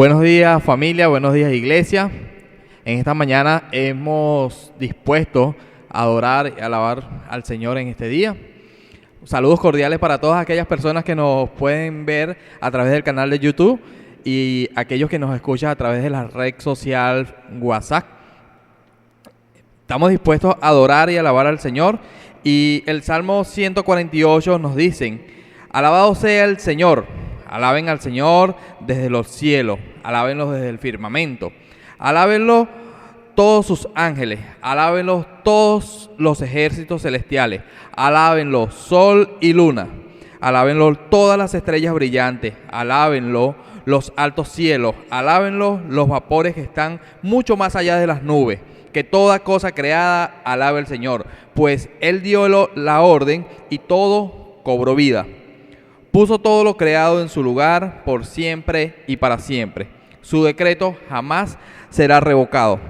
Buenos días familia, buenos días iglesia. En esta mañana hemos dispuesto a adorar y alabar al Señor en este día. Saludos cordiales para todas aquellas personas que nos pueden ver a través del canal de YouTube y aquellos que nos escuchan a través de la red social WhatsApp. Estamos dispuestos a adorar y alabar al Señor, y el Salmo 148 nos dice: alabado sea el Señor, alaben al Señor desde los cielos, alábenlo desde el firmamento, alábenlo todos sus ángeles, alábenlo todos los ejércitos celestiales, alábenlo sol y luna, alábenlo todas las estrellas brillantes, alábenlo los altos cielos, alábenlo los vapores que están mucho más allá de las nubes. Que toda cosa creada alabe al Señor, pues Él dio la orden y todo cobró vida. Puso todo lo creado en su lugar por siempre y para siempre. Su decreto jamás será revocado.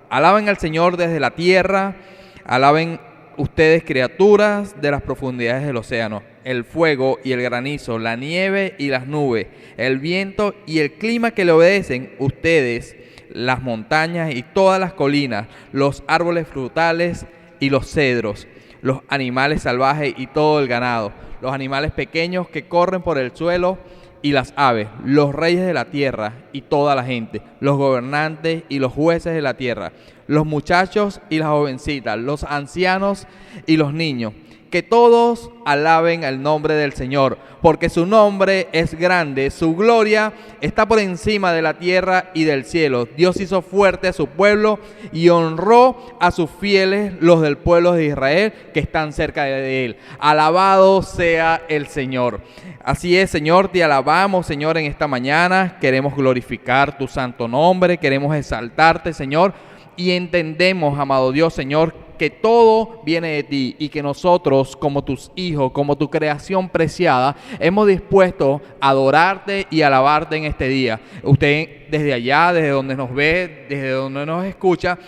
Alaben al Señor desde la tierra, alaben ustedes criaturas de las profundidades del océano, el fuego y el granizo, la nieve y las nubes, el viento y el clima que le obedecen, ustedes, las montañas y todas las colinas, los árboles frutales y los cedros, los animales salvajes y todo el ganado, los animales pequeños que corren por el suelo y las aves, los reyes de la tierra y toda la gente, los gobernantes y los jueces de la tierra, los muchachos y las jovencitas, los ancianos y los niños. Que todos alaben el nombre del Señor, porque su nombre es grande, su gloria está por encima de la tierra y del cielo. Dios hizo fuerte a su pueblo y honró a sus fieles, los del pueblo de Israel, que están cerca de él. Alabado sea el Señor. Así es, Señor, te alabamos, Señor, en esta mañana. Queremos glorificar tu santo nombre, queremos exaltarte, Señor, y entendemos, amado Dios, Señor, que todo viene de ti y que nosotros, como tus hijos, como tu creación preciada, hemos dispuesto a adorarte y alabarte en este día. Usted desde allá, desde donde nos ve, desde donde nos escucha,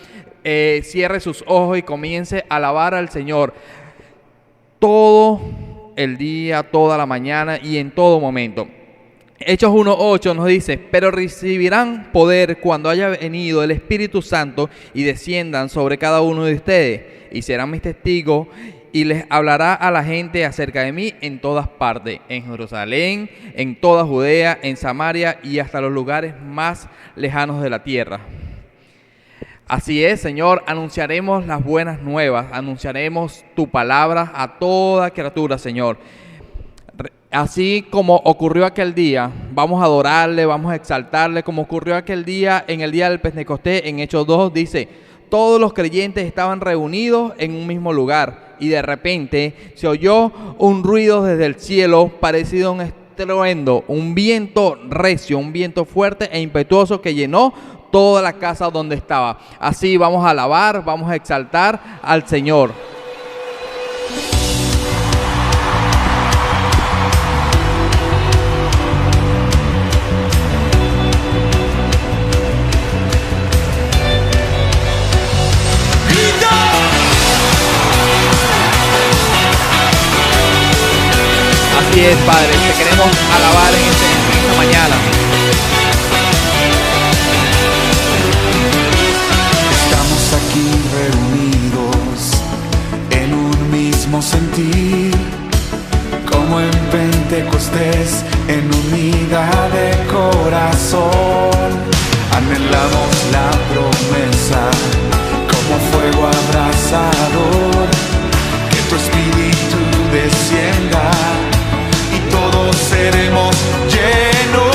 cierre sus ojos y comience a alabar al Señor todo el día, toda la mañana y en todo momento. Hechos 1:8 nos dice: pero recibirán poder cuando haya venido el Espíritu Santo y desciendan sobre cada uno de ustedes, y serán mis testigos, y les hablará a la gente acerca de mí en todas partes, en Jerusalén, en toda Judea, en Samaria y hasta los lugares más lejanos de la tierra. Así es, Señor, anunciaremos las buenas nuevas, anunciaremos tu palabra a toda criatura, Señor. Así como ocurrió aquel día, vamos a adorarle, vamos a exaltarle, como ocurrió aquel día, en el día del Pentecostés, en Hechos 2, dice: todos los creyentes estaban reunidos en un mismo lugar, y de repente se oyó un ruido desde el cielo, parecido a un estruendo, un viento recio, un viento fuerte e impetuoso que llenó toda la casa donde estaba. Así vamos a alabar, vamos a exaltar al Señor. Así es, Padre, te queremos alabar en esta mañana. Estamos aquí reunidos en un mismo sentir, como en Pentecostés, en unidad de corazón. Anhelamos la promesa como fuego abrasador, que tu espíritu descienda y todos seremos llenos.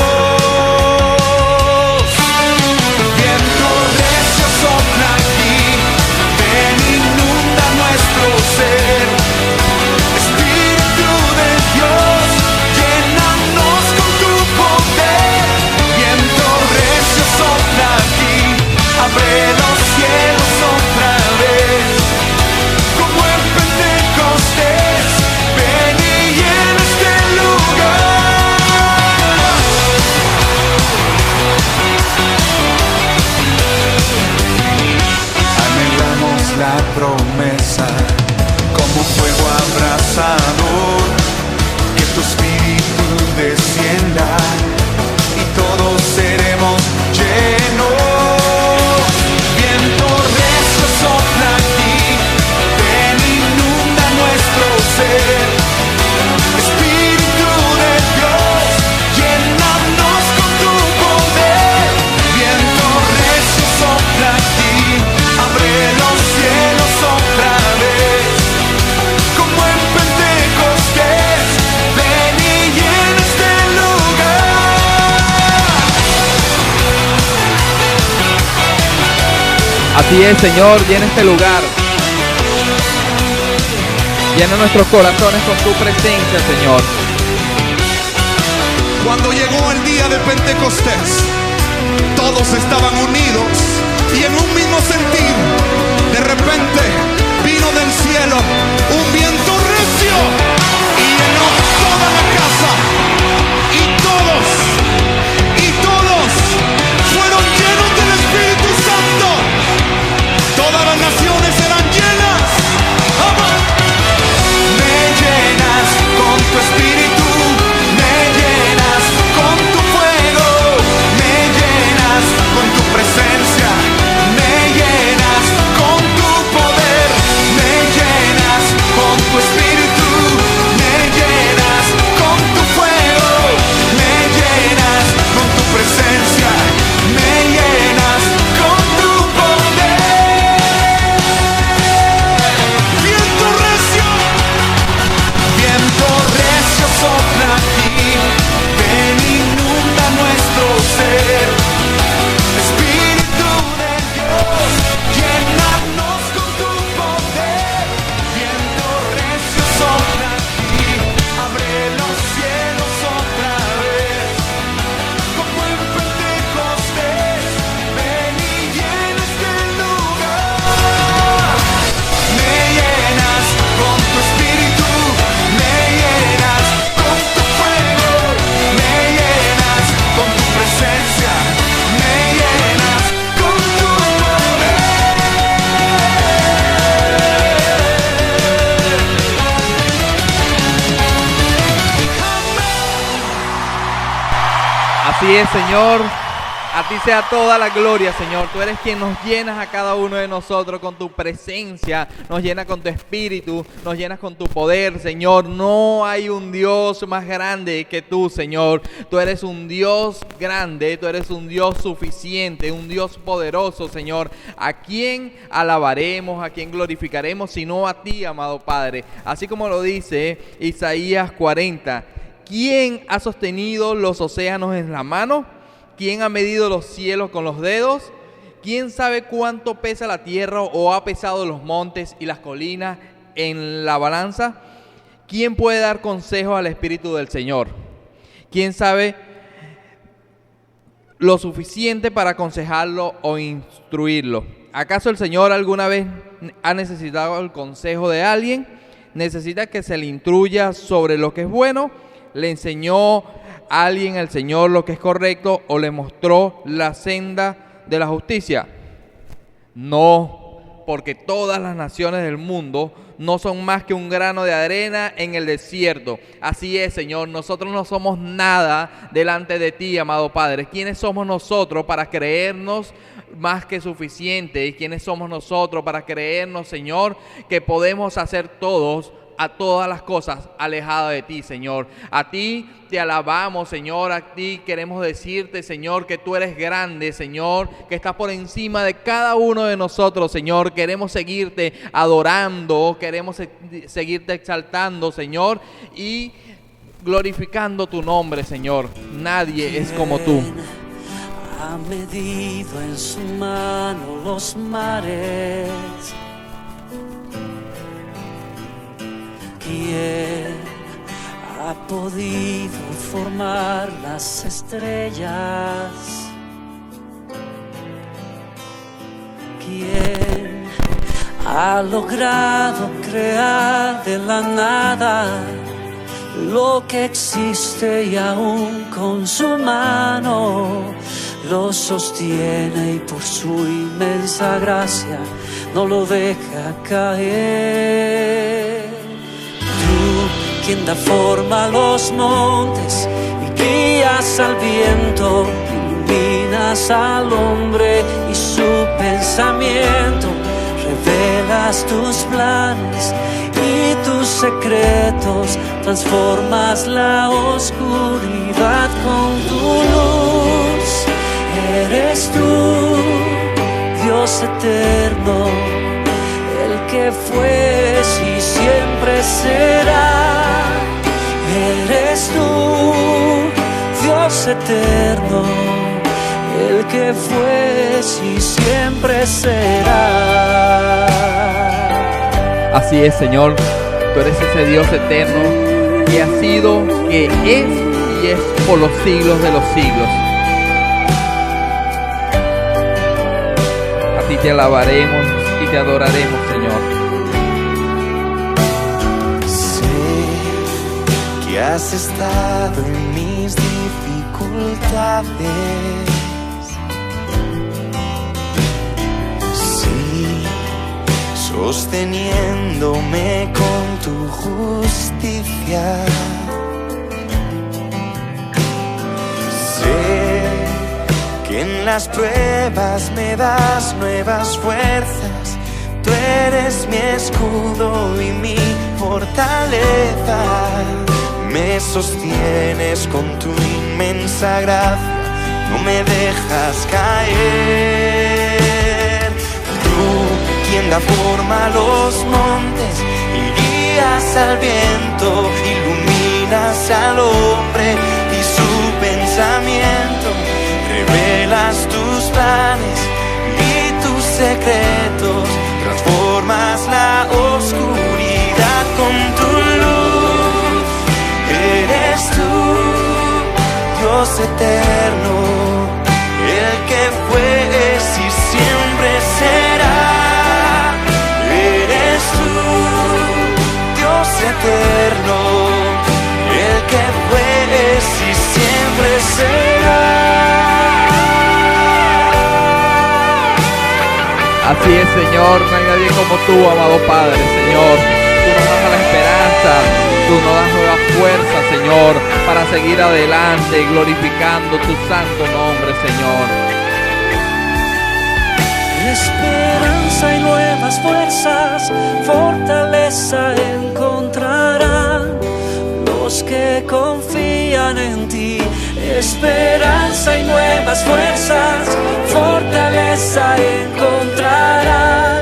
Viento recio sopla aquí, ven, inunda nuestro ser. Espíritu de Dios, llénanos con tu poder. Viento recio sopla aquí, abre los cielos otra vez, como en Pentecostés. Ven y llena este lugar. Anhelamos la promesa como fuego abrasador, que tu espíritu descienda y todos seremos Así es, Señor, llena este lugar. Llena nuestros corazones con tu presencia, Señor. Cuando llegó el día de Pentecostés, todos estaban unidos y en un mismo sentir. De repente vino del cielo un viento recio y llenó toda la casa. Y todos fueron llenos del Espíritu Santo. Todas las naciones serán llenas. ¡Vamos! Me llenas con tu Espíritu, me llenas con tu fuego, me llenas con tu presencia, me llenas con tu poder, me llenas con tu Espíritu, me llenas con tu fuego, me llenas con tu presencia, me llenas con tu poder. Viento recio sopla aquí, ven inunda nuestro ser. Espíritu de Dios, llénanos con tu poder. Viento recio sopla aquí, abre los cielos otra vez. Como en Pentecostés, ven y llena este lugar. Me llenas con tu Espíritu, me llenas con tu fuego, me llenas con tu presencia, me llenas con tu poder. Así es, Señor. A ti sea toda la gloria, Señor. Tú eres quien nos llenas a cada uno de nosotros con tu presencia, nos llenas con tu espíritu, nos llenas con tu poder, Señor. No hay un Dios más grande que tú, Señor. Tú eres un Dios grande, tú eres un Dios suficiente, un Dios poderoso, Señor. ¿A quién alabaremos, a quién glorificaremos, sino a ti, amado Padre? Así como lo dice Isaías 40. ¿Quién ha sostenido los océanos en la mano? ¿Quién ha medido los cielos con los dedos? ¿Quién sabe cuánto pesa la tierra o ha pesado los montes y las colinas en la balanza? ¿Quién puede dar consejo al Espíritu del Señor? ¿Quién sabe lo suficiente para aconsejarlo o instruirlo? ¿Acaso el Señor alguna vez ha necesitado el consejo de alguien? ¿Necesita que se le instruya sobre lo que es bueno? ¿Le enseñó a alguien el Señor lo que es correcto o le mostró la senda de la justicia? No, porque todas las naciones del mundo no son más que un grano de arena en el desierto. Así es, Señor, nosotros no somos nada delante de ti, amado Padre. ¿Quiénes somos nosotros para creernos más que suficiente? ¿Y quiénes somos nosotros para creernos, Señor, que podemos hacer a todas las cosas alejadas de ti, Señor? A ti te alabamos, Señor. A ti queremos decirte, Señor, que tú eres grande, Señor, que estás por encima de cada uno de nosotros, Señor. Queremos seguirte adorando, queremos seguirte exaltando, Señor, y glorificando tu nombre, Señor. Nadie es como tú. Ha medido en su mano los mares. ¿Quién ha podido formar las estrellas? ¿Quién ha logrado crear de la nada lo que existe y aún con su mano lo sostiene y por su inmensa gracia no lo deja caer? Quien da forma a los montes y guías al viento, iluminas al hombre y su pensamiento, revelas tus planes y tus secretos, transformas la oscuridad con tu luz. Eres tú, Dios eterno, el que fue y siempre será. Eres tú, Dios eterno, el que fue, si siempre será. Así es, Señor, tú eres ese Dios eterno que ha sido, que es y es por los siglos de los siglos. A ti te alabaremos y te adoraremos, Señor. Sé que has estado en mis dificultades. Sí, sosteniéndome con tu justicia. Sé que en las pruebas me das nuevas fuerzas. Tú eres mi escudo y mi fortaleza. Me sostienes con tu inmensa gracia, no me dejas caer. Tú, quien da forma a los montes y guías al viento, iluminas al hombre y su pensamiento, revelas tus planes y tus secretos, transformas la oscuridad con tu luz. Eres tú, Dios eterno, el que fue, es y siempre será. Eres tú, Dios eterno, el que fue, es y siempre será. Así es, Señor, no hay nadie como tú, amado Padre, Señor. Tú nos das la esperanza, tú nos das nueva fuerza, Señor, para seguir adelante, glorificando tu santo nombre, Señor. Esperanza y nuevas fuerzas, fortaleza encontrarán los que confían en ti. Esperanza y nuevas fuerzas, fortaleza encontrarán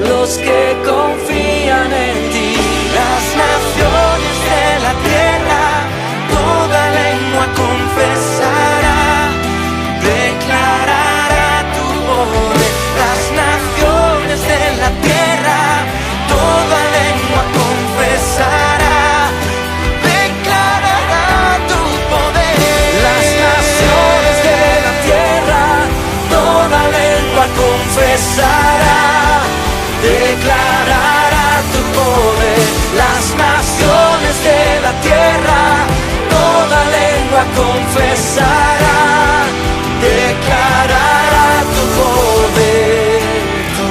los que confían en ti. Las naciones de la tierra, toda lengua confesará, declarará tu poder. Las naciones de la tierra, toda lengua confesará, declarará tu poder. Las naciones de la tierra, toda lengua confesará, declarará tu poder. Las naciones de la tierra, toda lengua confesará, declarará tu poder. Tú,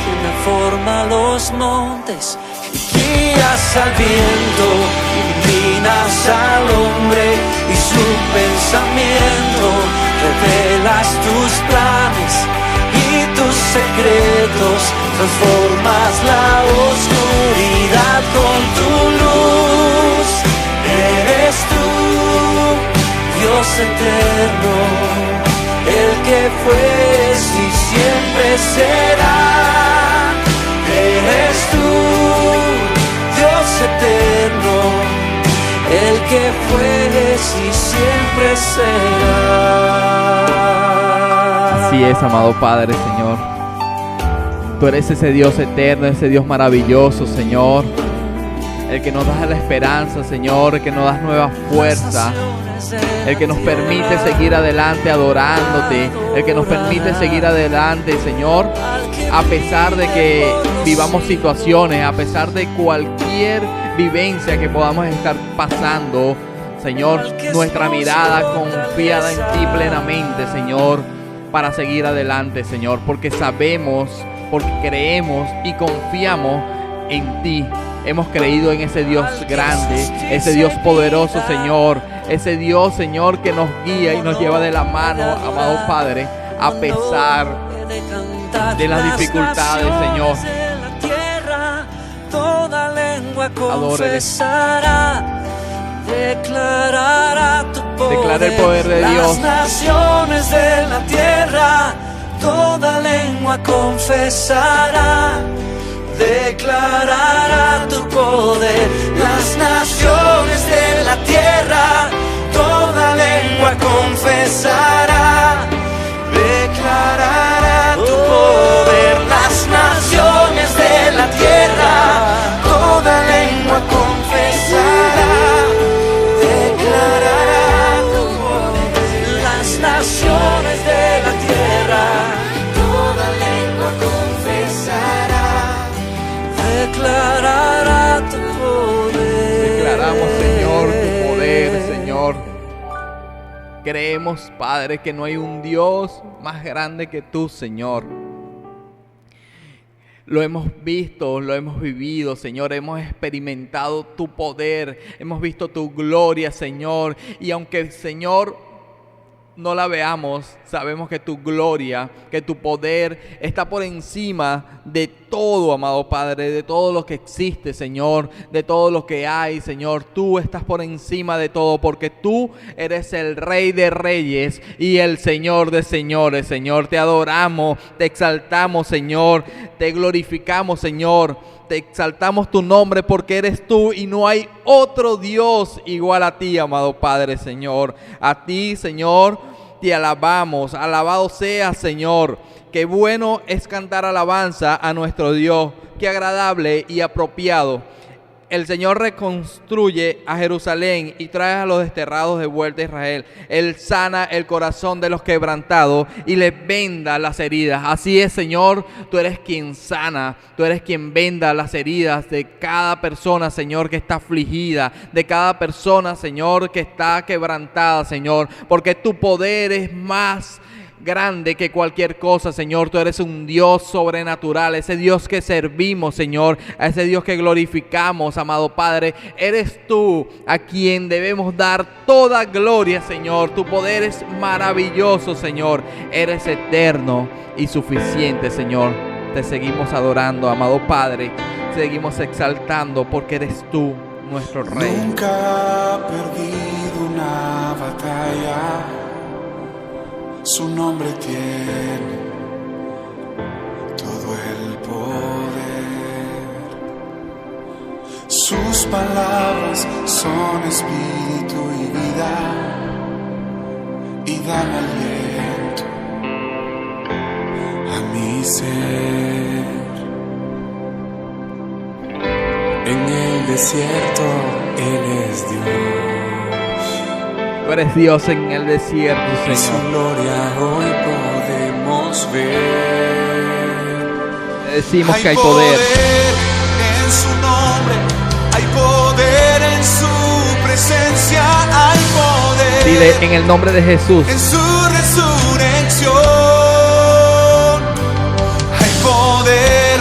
quien forma los montes y guías al viento, iluminas al hombre y su pensamiento, revelas tus planes y tus secretos, transformas la oscuridad con tu luz. Eres tú, Dios eterno, el que fue, y siempre será. Eres tú, Dios eterno, el que fue, y siempre será. Así es, amado Padre, Señor. Tú eres ese Dios eterno, ese Dios maravilloso, Señor. El que nos da la esperanza, Señor, el que nos da nueva fuerza, el que nos permite seguir adelante adorándote, el que nos permite seguir adelante, Señor, a pesar de que vivamos situaciones, a pesar de cualquier vivencia que podamos estar pasando, Señor, nuestra mirada confiada en ti plenamente, Señor, para seguir adelante, Señor, porque sabemos, porque creemos y confiamos en ti. Hemos creído en ese Dios grande, ese Dios poderoso, Señor, ese Dios, Señor, que nos guía y nos lleva de la mano, amado Padre, a pesar de las dificultades, Señor. Toda lengua confesará, declarará tu poder. Declara el poder de Dios. Las naciones de la tierra, toda lengua confesará, declarará tu poder. Las naciones de la tierra, toda lengua confesará, Creemos, Padre, que no hay un Dios más grande que tú, Señor. Lo hemos visto, lo hemos vivido, Señor. Hemos experimentado tu poder, hemos visto tu gloria, Señor. Y aunque, Señor, no la veamos, sabemos que tu gloria, que tu poder está por encima de todo, amado Padre, de todo lo que existe, Señor, de todo lo que hay, Señor. Tú estás por encima de todo, porque tú eres el Rey de Reyes y el Señor de Señores, Señor. Te adoramos, te exaltamos, Señor, te glorificamos, Señor. Te exaltamos tu nombre porque eres tú y no hay otro Dios igual a ti, amado Padre, Señor. A ti, Señor, te alabamos. Alabado seas, Señor. Qué bueno es cantar alabanza a nuestro Dios. Qué agradable y apropiado. El Señor reconstruye a Jerusalén y trae a los desterrados de vuelta a Israel. Él sana el corazón de los quebrantados y les venda las heridas. Así es, Señor, tú eres quien sana, tú eres quien venda las heridas de cada persona, Señor, que está afligida, de cada persona, Señor, que está quebrantada, Señor, porque tu poder es más grande que cualquier cosa, Señor. Tú eres un Dios sobrenatural, ese Dios que servimos, Señor, a ese Dios que glorificamos, amado Padre. Eres tú a quien debemos dar toda gloria, Señor. Tu poder es maravilloso, Señor. Eres eterno y suficiente, Señor. Te seguimos adorando, amado Padre. Seguimos exaltando porque eres tú nuestro Rey. Nunca he perdido una batalla. Su nombre tiene todo el poder. Sus palabras son espíritu y vida y dan aliento a mi ser. En el desierto Él es Dios. Tú eres Dios en el desierto, En su Señor. gloria hoy podemos ver. Te decimos que hay poder. En su nombre, hay poder en su presencia, hay poder. Dile, en el nombre de Jesús. En su resurrección, hay poder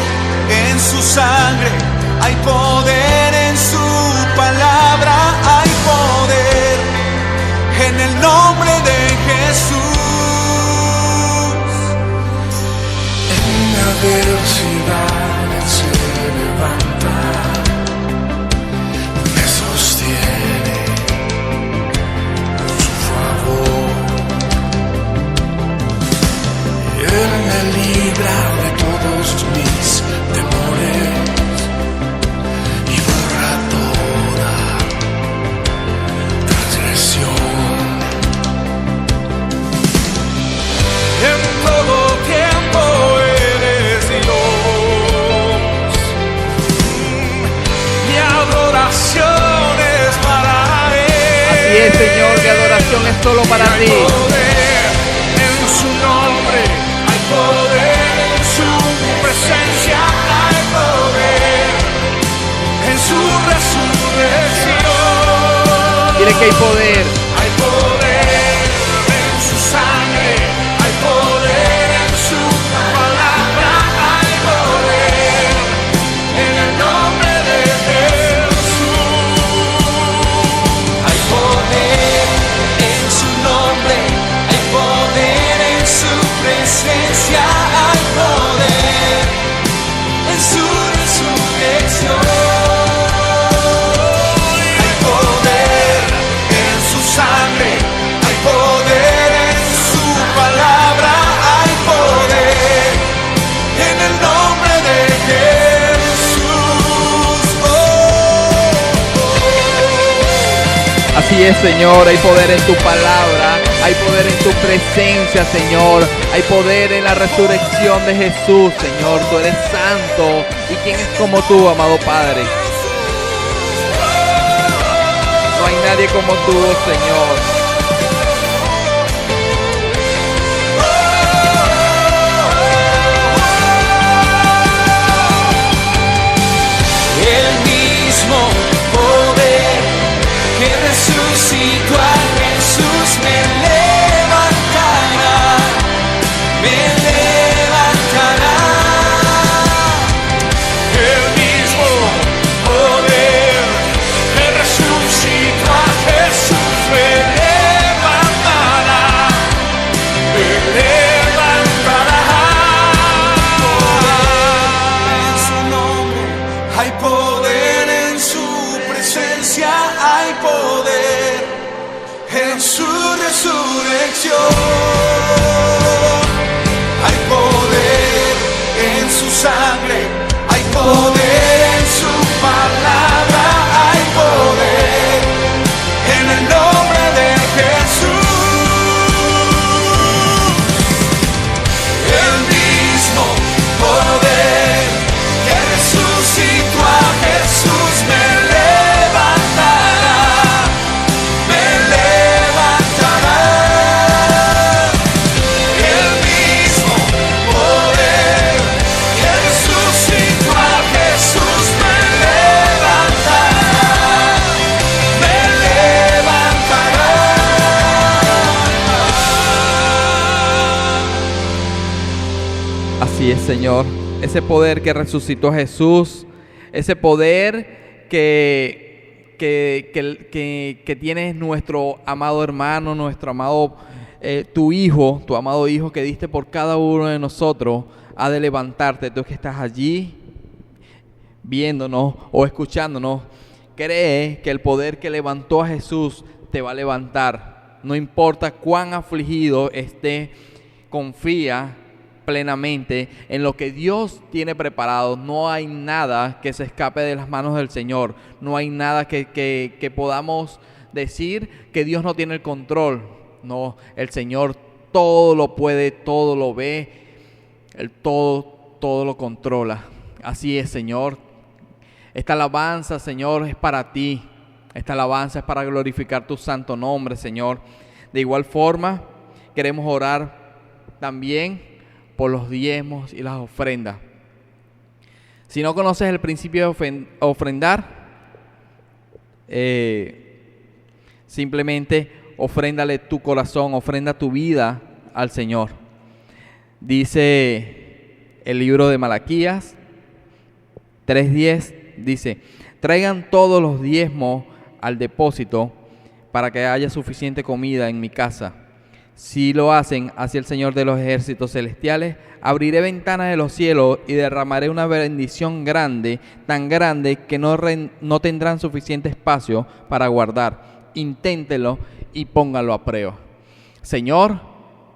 en su sangre, hay poder en su palabra, hay poder. En el nombre de Jesús, en la adversidad Él se levanta, me sostiene con su favor. Él me libra de todos mis temores y borra toda transgresión. En todo tiempo eres Dios. Mi adoración es para Él. Así es, Señor, mi adoración es solo para Hay ti. poder en su nombre, hay poder en su presencia, hay poder en su resurrección. Dile que hay poder. Hay poder en su sangre, hay poder en su palabra, hay poder en el nombre de Jesús. Hay poder en su nombre, hay poder en su presencia, hay poder en su resurrección. Hay poder en su sangre, hay poder en su palabra, hay poder en el nombre de Jesús. Así es, Señor, hay poder en tu palabra, hay poder en tu presencia, Señor, hay poder en la resurrección de Jesús, Señor. Tú eres santo, y quién es como tú, amado Padre. No hay nadie como tú, Señor. El mismo poder que resucitó a Jesús me poder en su presencia, hay poder en su resurrección. Hay poder en su sangre, hay poder en su palabra, hay poder en el nombre de Jesús. El mismo poder que resucitó a Jesús me levantará, me levantará. El mismo poder que resucitó a Jesús me levantará, me levantará. Así es, Señor. Ese poder que resucitó a Jesús, ese poder que tiene nuestro amado hermano, nuestro amado, tu amado Hijo que diste por cada uno de nosotros, ha de levantarte. Tú que estás allí viéndonos o escuchándonos, cree que el poder que levantó a Jesús te va a levantar. No importa cuán afligido esté, confía plenamente en lo que Dios tiene preparado. No hay nada que se escape de las manos del Señor. No hay nada que podamos decir que Dios no tiene el control. No, el Señor todo lo puede, todo lo ve, Él todo lo controla. Así es, Señor. Esta alabanza, Señor, es para ti. Esta alabanza es para glorificar tu santo nombre, Señor. De igual forma, queremos orar también por los diezmos y las ofrendas. Si no conoces el principio de ofrendar, simplemente ofréndale tu corazón, ofrenda tu vida al Señor. Dice el libro de Malaquías 3:10, dice: traigan todos los diezmos al depósito para que haya suficiente comida en mi casa. Si lo hacen, así el Señor de los ejércitos celestiales, abriré ventanas de los cielos y derramaré una bendición grande, tan grande que no tendrán suficiente espacio para guardar. Inténtelo y pónganlo a prueba. Señor,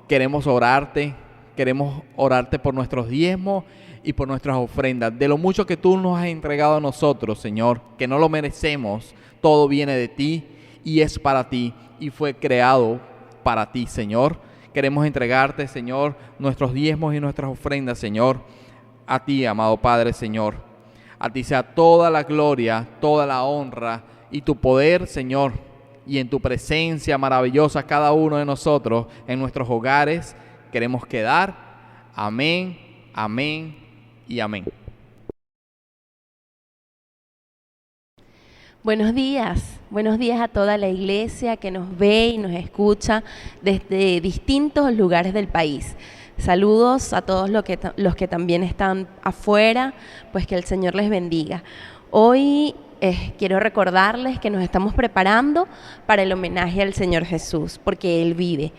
queremos orarte por nuestros diezmos y por nuestras ofrendas. De lo mucho que tú nos has entregado a nosotros, Señor, que no lo merecemos, todo viene de ti y es para ti y fue creado para ti, Señor. Queremos entregarte, Señor, nuestros diezmos y nuestras ofrendas, Señor, a ti, amado Padre, Señor. A ti sea toda la gloria, toda la honra y tu poder, Señor, y en tu presencia maravillosa cada uno de nosotros, en nuestros hogares, queremos quedar. Amén, amén y amén. Buenos días a toda la iglesia que nos ve y nos escucha desde distintos lugares del país. Saludos a todos los que también están afuera, pues que el Señor les bendiga. Hoy quiero recordarles que nos estamos preparando para el homenaje al Señor Jesús, porque Él vive.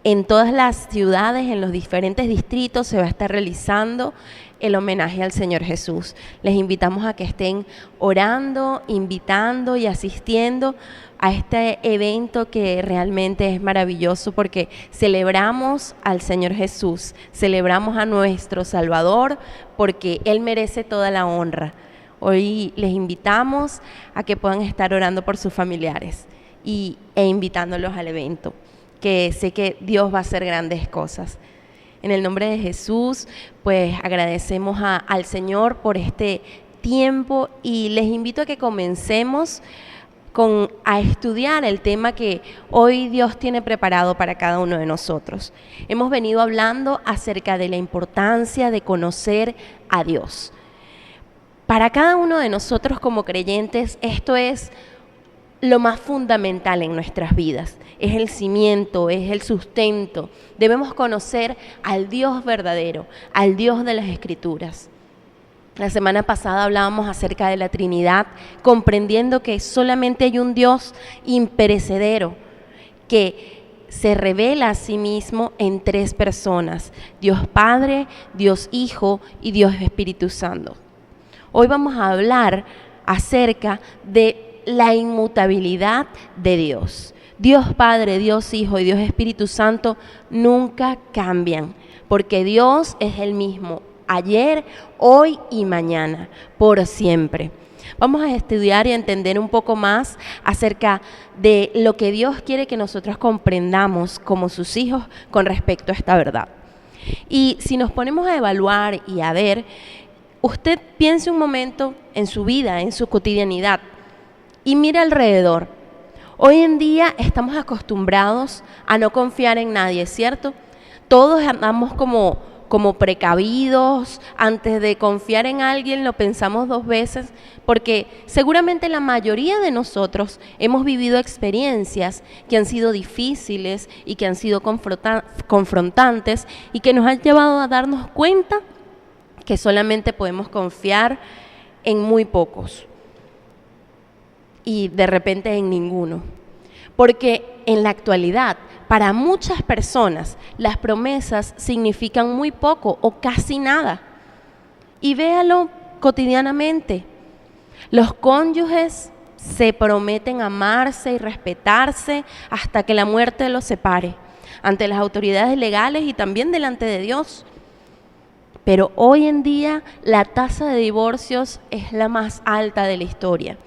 En todas las ciudades, en los diferentes distritos, se va a estar realizando el homenaje al Señor Jesús. Les invitamos a que estén orando, invitando y asistiendo a este evento que realmente es maravilloso, porque celebramos al Señor Jesús, celebramos a nuestro Salvador, porque Él merece toda la honra. Hoy les invitamos a que puedan estar orando por sus familiares e invitándolos al evento, que sé que Dios va a hacer grandes cosas. En el nombre de Jesús, pues agradecemos al Señor por este tiempo y les invito a que comencemos a estudiar el tema que hoy Dios tiene preparado para cada uno de nosotros. Hemos venido hablando acerca de la importancia de conocer a Dios. Para cada uno de nosotros como creyentes, esto es lo más fundamental en nuestras vidas. Es el cimiento, es el sustento. Debemos conocer al Dios verdadero, al Dios de las Escrituras. La semana pasada hablábamos acerca de la Trinidad, comprendiendo que solamente hay un Dios imperecedero, que se revela a sí mismo en tres personas: Dios Padre, Dios Hijo y Dios Espíritu Santo. Hoy vamos a hablar acerca de la inmutabilidad de Dios. Dios Padre, Dios Hijo y Dios Espíritu Santo nunca cambian, porque Dios es el mismo ayer, hoy y mañana, por siempre. Vamos a estudiar y a entender un poco más acerca de lo que Dios quiere que nosotros comprendamos como sus hijos con respecto a esta verdad. Y si nos ponemos a evaluar y a ver, usted piense un momento en su vida, en su cotidianidad, y mira alrededor. Hoy en día estamos acostumbrados a no confiar en nadie, ¿cierto? Todos andamos como precavidos. Antes de confiar en alguien lo pensamos 2 veces, porque seguramente la mayoría de nosotros hemos vivido experiencias que han sido difíciles y que han sido confrontantes y que nos han llevado a darnos cuenta que solamente podemos confiar en muy pocos y de repente en ninguno. Porque en la actualidad, para muchas personas, las promesas significan muy poco o casi nada. Y véalo cotidianamente. Los cónyuges se prometen amarse y respetarse hasta que la muerte los separe, ante las autoridades legales y también delante de Dios. Pero hoy en día la tasa de divorcios es la más alta de la historia.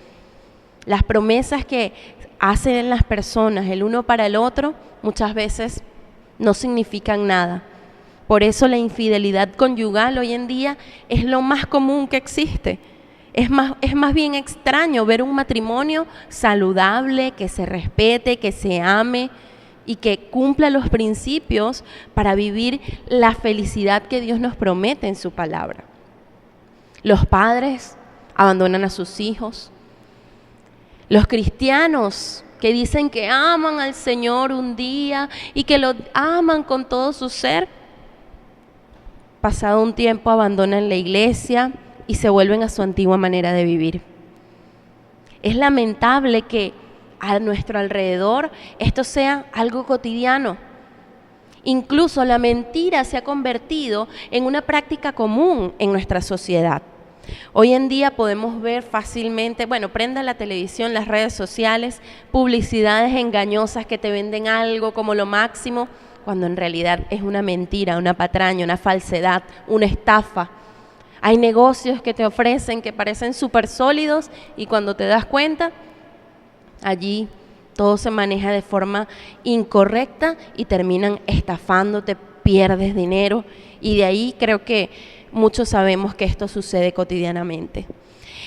Las promesas que hacen las personas el uno para el otro muchas veces no significan nada. Por eso la infidelidad conyugal hoy en día es lo más común que existe. Es más bien extraño ver un matrimonio saludable, que se respete, que se ame y que cumpla los principios para vivir la felicidad que Dios nos promete en su palabra. Los padres abandonan a sus hijos. Los cristianos que dicen que aman al Señor un día y que lo aman con todo su ser, pasado un tiempo abandonan la iglesia y se vuelven a su antigua manera de vivir. Es lamentable que a nuestro alrededor esto sea algo cotidiano. Incluso la mentira se ha convertido en una práctica común en nuestra sociedad. Hoy en día podemos ver fácilmente, prenda la televisión, las redes sociales, publicidades engañosas que te venden algo como lo máximo, cuando en realidad es una mentira, una patraña, una falsedad, una estafa. Hay negocios que te ofrecen que parecen súper sólidos y cuando te das cuenta, allí todo se maneja de forma incorrecta y terminan estafándote, pierdes dinero y de ahí creo que muchos sabemos que esto sucede cotidianamente.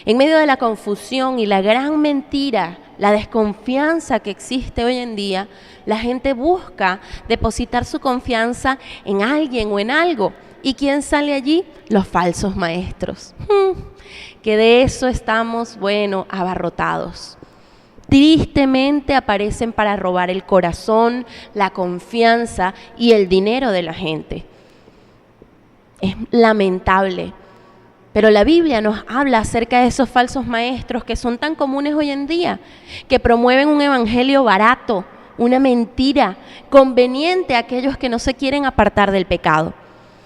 En medio de la confusión y la gran mentira, la desconfianza que existe hoy en día, la gente busca depositar su confianza en alguien o en algo. ¿Y quién sale allí? Los falsos maestros. Que de eso estamos, abarrotados. Tristemente aparecen para robar el corazón, la confianza y el dinero de la gente. Es lamentable, pero la Biblia nos habla acerca de esos falsos maestros que son tan comunes hoy en día, que promueven un evangelio barato, una mentira conveniente a aquellos que no se quieren apartar del pecado,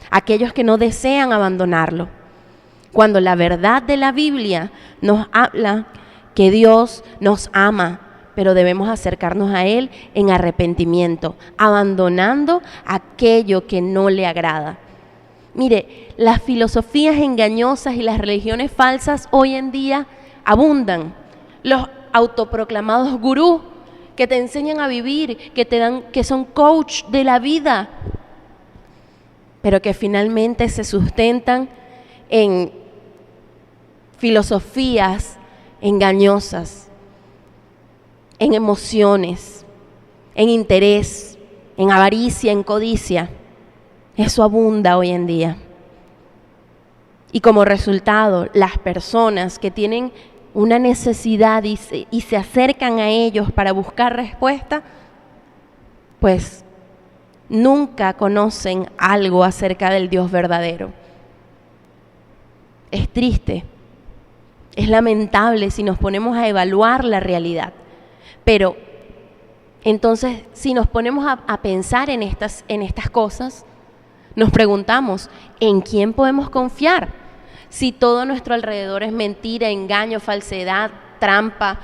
aquellos que no desean abandonarlo. Cuando la verdad de la Biblia nos habla que Dios nos ama, pero debemos acercarnos a Él en arrepentimiento, abandonando aquello que no le agrada. Mire, las filosofías engañosas y las religiones falsas hoy en día abundan. Los autoproclamados gurús que te enseñan a vivir, que son coach de la vida, pero que finalmente se sustentan en filosofías engañosas, en emociones, en interés, en avaricia, en codicia. Eso abunda hoy en día. Y como resultado, las personas que tienen una necesidad y se acercan a ellos para buscar respuesta, pues nunca conocen algo acerca del Dios verdadero. Es triste, es lamentable si nos ponemos a evaluar la realidad. Pero entonces, si nos ponemos a pensar en estas cosas, nos preguntamos, ¿en quién podemos confiar? si todo a nuestro alrededor es mentira, engaño, falsedad, trampa,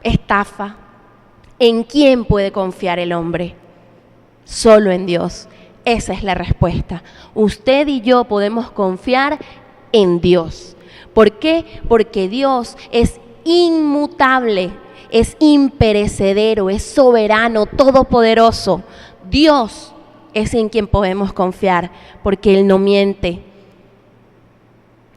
estafa? ¿En quién puede confiar el hombre? Solo en Dios. Esa es la respuesta. Usted y yo podemos confiar en Dios. ¿Por qué? Porque Dios es inmutable, es imperecedero, es soberano, todopoderoso. Dios es en quien podemos confiar, porque Él no miente.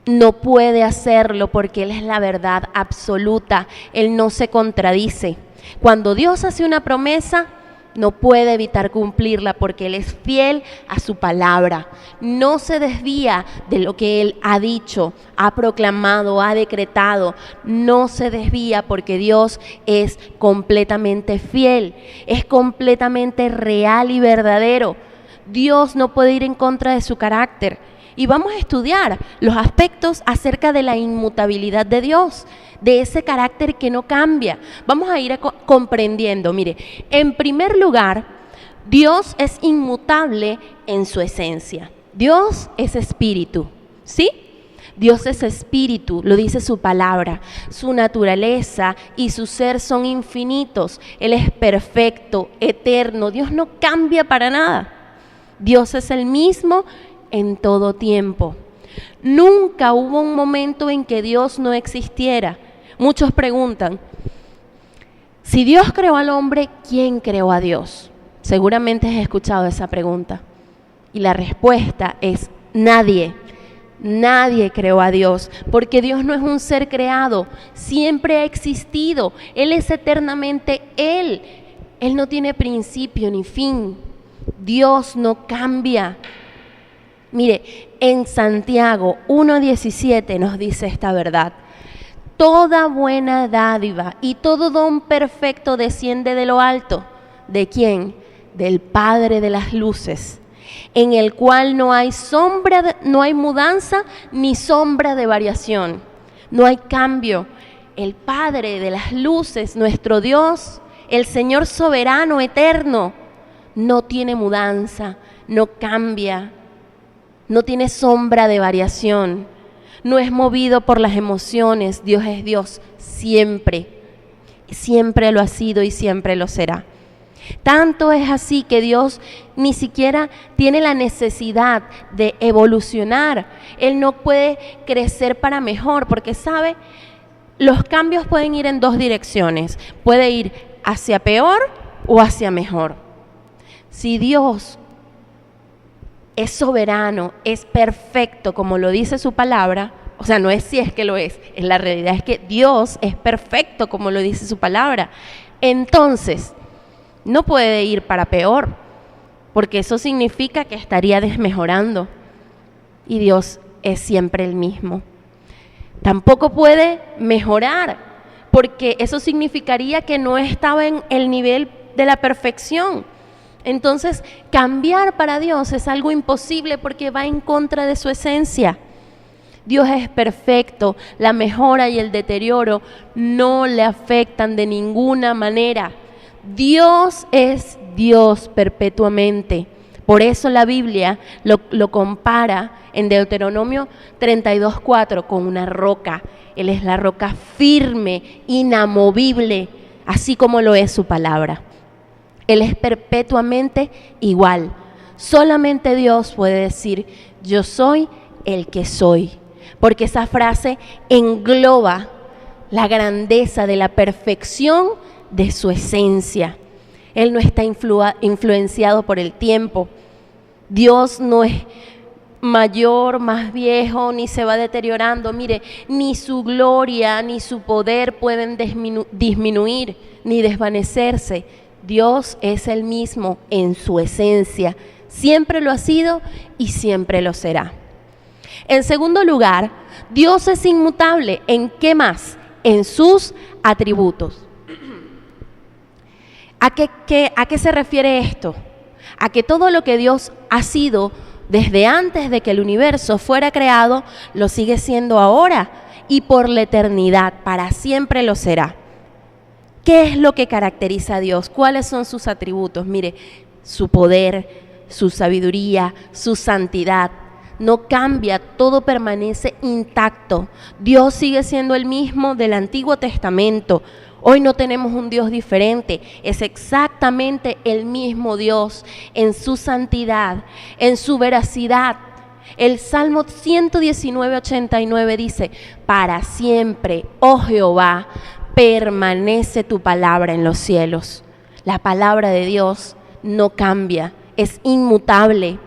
No puede hacerlo porque Él es la verdad absoluta. Él no se contradice. Cuando Dios hace una promesa, no puede evitar cumplirla porque Él es fiel a su palabra. No se desvía de lo que Él ha dicho, ha proclamado, ha decretado. No se desvía porque Dios es completamente fiel, es completamente real y verdadero. Dios no puede ir en contra de su carácter. Y vamos a estudiar los aspectos acerca de la inmutabilidad de Dios, de ese carácter que no cambia. Vamos a ir comprendiendo. Mire, en primer lugar, Dios es inmutable en su esencia. Dios es espíritu, ¿sí? Dios es espíritu, lo dice su palabra. Su naturaleza y su ser son infinitos. Él es perfecto, eterno. Dios no cambia para nada. Dios es el mismo en todo tiempo. Nunca hubo un momento en que Dios no existiera. Muchos preguntan, si Dios creó al hombre, ¿quién creó a Dios? Seguramente has escuchado esa pregunta. Y la respuesta es nadie. Nadie creó a Dios, porque Dios no es un ser creado, siempre ha existido. Él es eternamente Él. Él no tiene principio ni fin. Dios no cambia. Mire, en Santiago 1:17 nos dice esta verdad. Toda buena dádiva y todo don perfecto desciende de lo alto. ¿De quién? Del Padre de las luces, en el cual no hay no hay mudanza ni sombra de variación. No hay cambio. El Padre de las luces, nuestro Dios, el Señor soberano, eterno, no tiene mudanza, no cambia. No tiene sombra de variación, no es movido por las emociones. Dios es Dios siempre, siempre lo ha sido y siempre lo será. Tanto es así que Dios ni siquiera tiene la necesidad de evolucionar. Él no puede crecer para mejor porque sabe, los cambios pueden ir en dos direcciones. Puede ir hacia peor o hacia mejor. Si Dios es soberano, es perfecto, como lo dice su palabra, o sea, no es si es que lo es la realidad es que Dios es perfecto, como lo dice su palabra. Entonces, no puede ir para peor, porque eso significa que estaría desmejorando, y Dios es siempre el mismo. Tampoco puede mejorar, porque eso significaría que no estaba en el nivel de la perfección. Entonces, cambiar para Dios es algo imposible porque va en contra de su esencia. Dios es perfecto, la mejora y el deterioro no le afectan de ninguna manera. Dios es Dios perpetuamente. Por eso la Biblia lo compara en Deuteronomio 32:4 con una roca. Él es la roca firme, inamovible, así como lo es su palabra. Él es perpetuamente igual. Solamente Dios puede decir, yo soy el que soy. Porque esa frase engloba la grandeza de la perfección de su esencia. Él no está influenciado por el tiempo. Dios no es mayor, más viejo, ni se va deteriorando. Mire, ni su gloria ni su poder pueden disminuir ni desvanecerse. Dios es el mismo en su esencia, siempre lo ha sido y siempre lo será. En segundo lugar, Dios es inmutable. ¿En qué más? En sus atributos. ¿A qué se refiere esto? A que todo lo que Dios ha sido desde antes de que el universo fuera creado, lo sigue siendo ahora y por la eternidad, para siempre lo será. ¿Qué es lo que caracteriza a Dios? ¿Cuáles son sus atributos? Mire, su poder, su sabiduría, su santidad. no cambia, todo permanece intacto. Dios sigue siendo el mismo del Antiguo Testamento. Hoy no tenemos un Dios diferente, es exactamente el mismo Dios en su santidad, en su veracidad. El Salmo 119:89 dice: para siempre, oh Jehová, permanece tu palabra en los cielos. La palabra de Dios no cambia, es inmutable.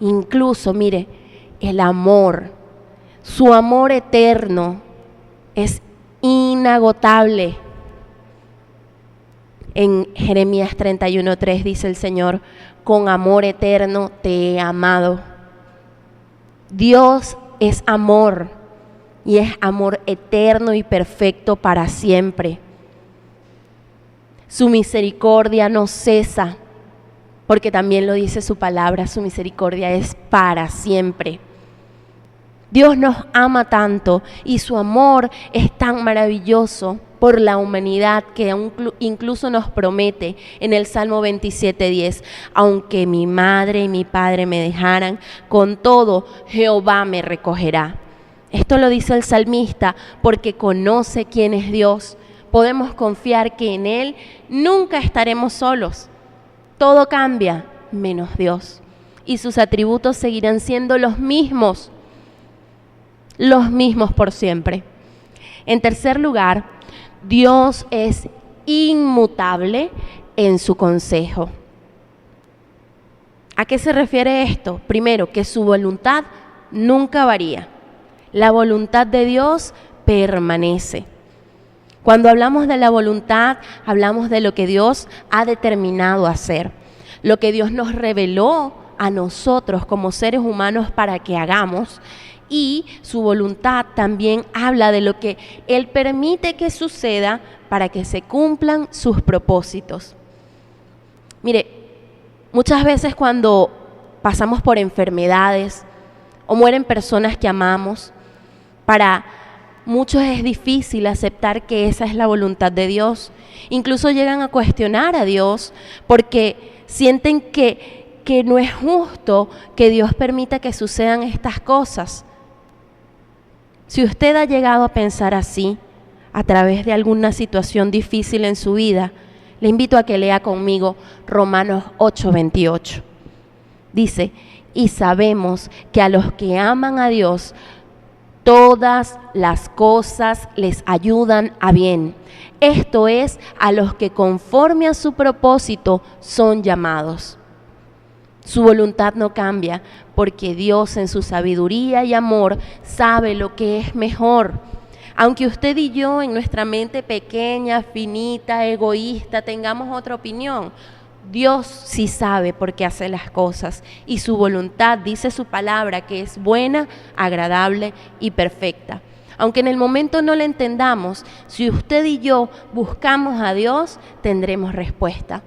Incluso, mire, el amor, su amor eterno es inagotable. En Jeremías 31:3 dice el Señor: con amor eterno te he amado. Dios es amor y es amor eterno y perfecto para siempre. Su misericordia no cesa, porque también lo dice su palabra, su misericordia es para siempre. Dios nos ama tanto y su amor es tan maravilloso por la humanidad que incluso nos promete en el Salmo 27:10: aunque mi madre y mi padre me dejaran, con todo Jehová me recogerá. Esto lo dice el salmista porque conoce quién es Dios. Podemos confiar que en Él nunca estaremos solos. Todo cambia menos Dios, y sus atributos seguirán siendo los mismos por siempre. En tercer lugar, Dios es inmutable en su consejo. ¿A qué se refiere esto? Primero, que su voluntad nunca varía. La voluntad de Dios permanece. Cuando hablamos de la voluntad, hablamos de lo que Dios ha determinado hacer, lo que Dios nos reveló a nosotros como seres humanos para que hagamos, y su voluntad también habla de lo que Él permite que suceda para que se cumplan sus propósitos. Mire, muchas veces cuando pasamos por enfermedades o mueren personas que amamos, para muchos es difícil aceptar que esa es la voluntad de Dios. Incluso llegan a cuestionar a Dios porque sienten que no es justo que Dios permita que sucedan estas cosas. Si usted ha llegado a pensar así a través de alguna situación difícil en su vida, le invito a que lea conmigo Romanos 8:28. Dice: y sabemos que a los que aman a Dios, todas las cosas les ayudan a bien. Esto es, a los que conforme a su propósito son llamados. Su voluntad no cambia, porque Dios en su sabiduría y amor sabe lo que es mejor. Aunque usted y yo en nuestra mente pequeña, finita, egoísta, tengamos otra opinión, Dios sí sabe por qué hace las cosas, y su voluntad, dice su palabra, que es buena, agradable y perfecta. Aunque en el momento no la entendamos, si usted y yo buscamos a Dios, tendremos respuesta.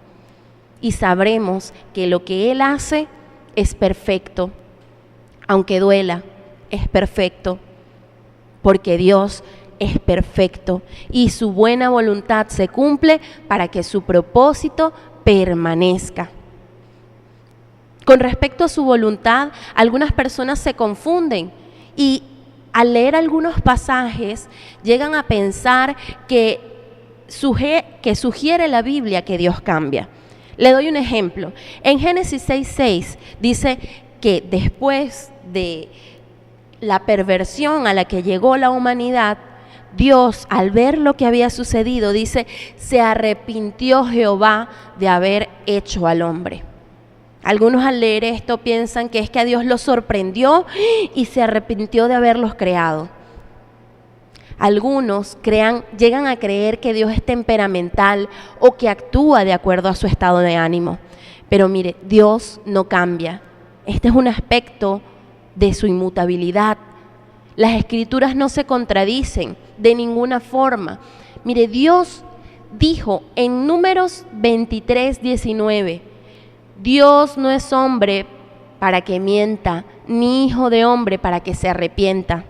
Y sabremos que lo que Él hace es perfecto. Aunque duela, es perfecto. Porque Dios es perfecto y su buena voluntad se cumple para que su propósito permanezca. Con respecto a su voluntad, algunas personas se confunden y al leer algunos pasajes llegan a pensar que sugiere la Biblia que Dios cambia. Le doy un ejemplo. En Génesis 6:6 dice que después de la perversión a la que llegó la humanidad, Dios, al ver lo que había sucedido, dice: se arrepintió Jehová de haber hecho al hombre. Algunos al leer esto piensan que es que a Dios lo sorprendió y se arrepintió de haberlos creado. Algunos llegan a creer que Dios es temperamental o que actúa de acuerdo a su estado de ánimo. Pero mire, Dios no cambia. Este es un aspecto de su inmutabilidad. Las Escrituras no se contradicen de ninguna forma. Mire, Dios dijo en Números 23:19, Dios no es hombre para que mienta, ni hijo de hombre para que se arrepienta.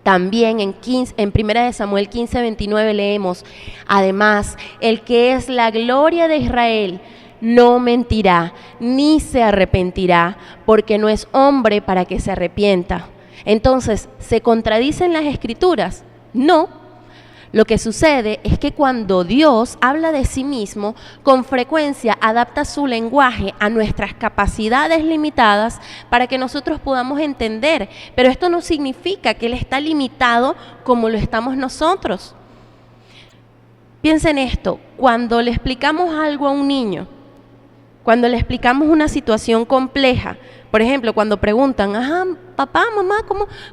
También en 1 Samuel 15:29 leemos: además, el que es la gloria de Israel no mentirá, ni se arrepentirá, porque no es hombre para que se arrepienta. Entonces, ¿se contradicen las Escrituras? No. Lo que sucede es que cuando Dios habla de sí mismo, con frecuencia adapta su lenguaje a nuestras capacidades limitadas para que nosotros podamos entender. Pero esto no significa que Él está limitado como lo estamos nosotros. Piensen esto, cuando le explicamos algo a un niño, cuando le explicamos una situación compleja, por ejemplo, cuando preguntan, papá, mamá,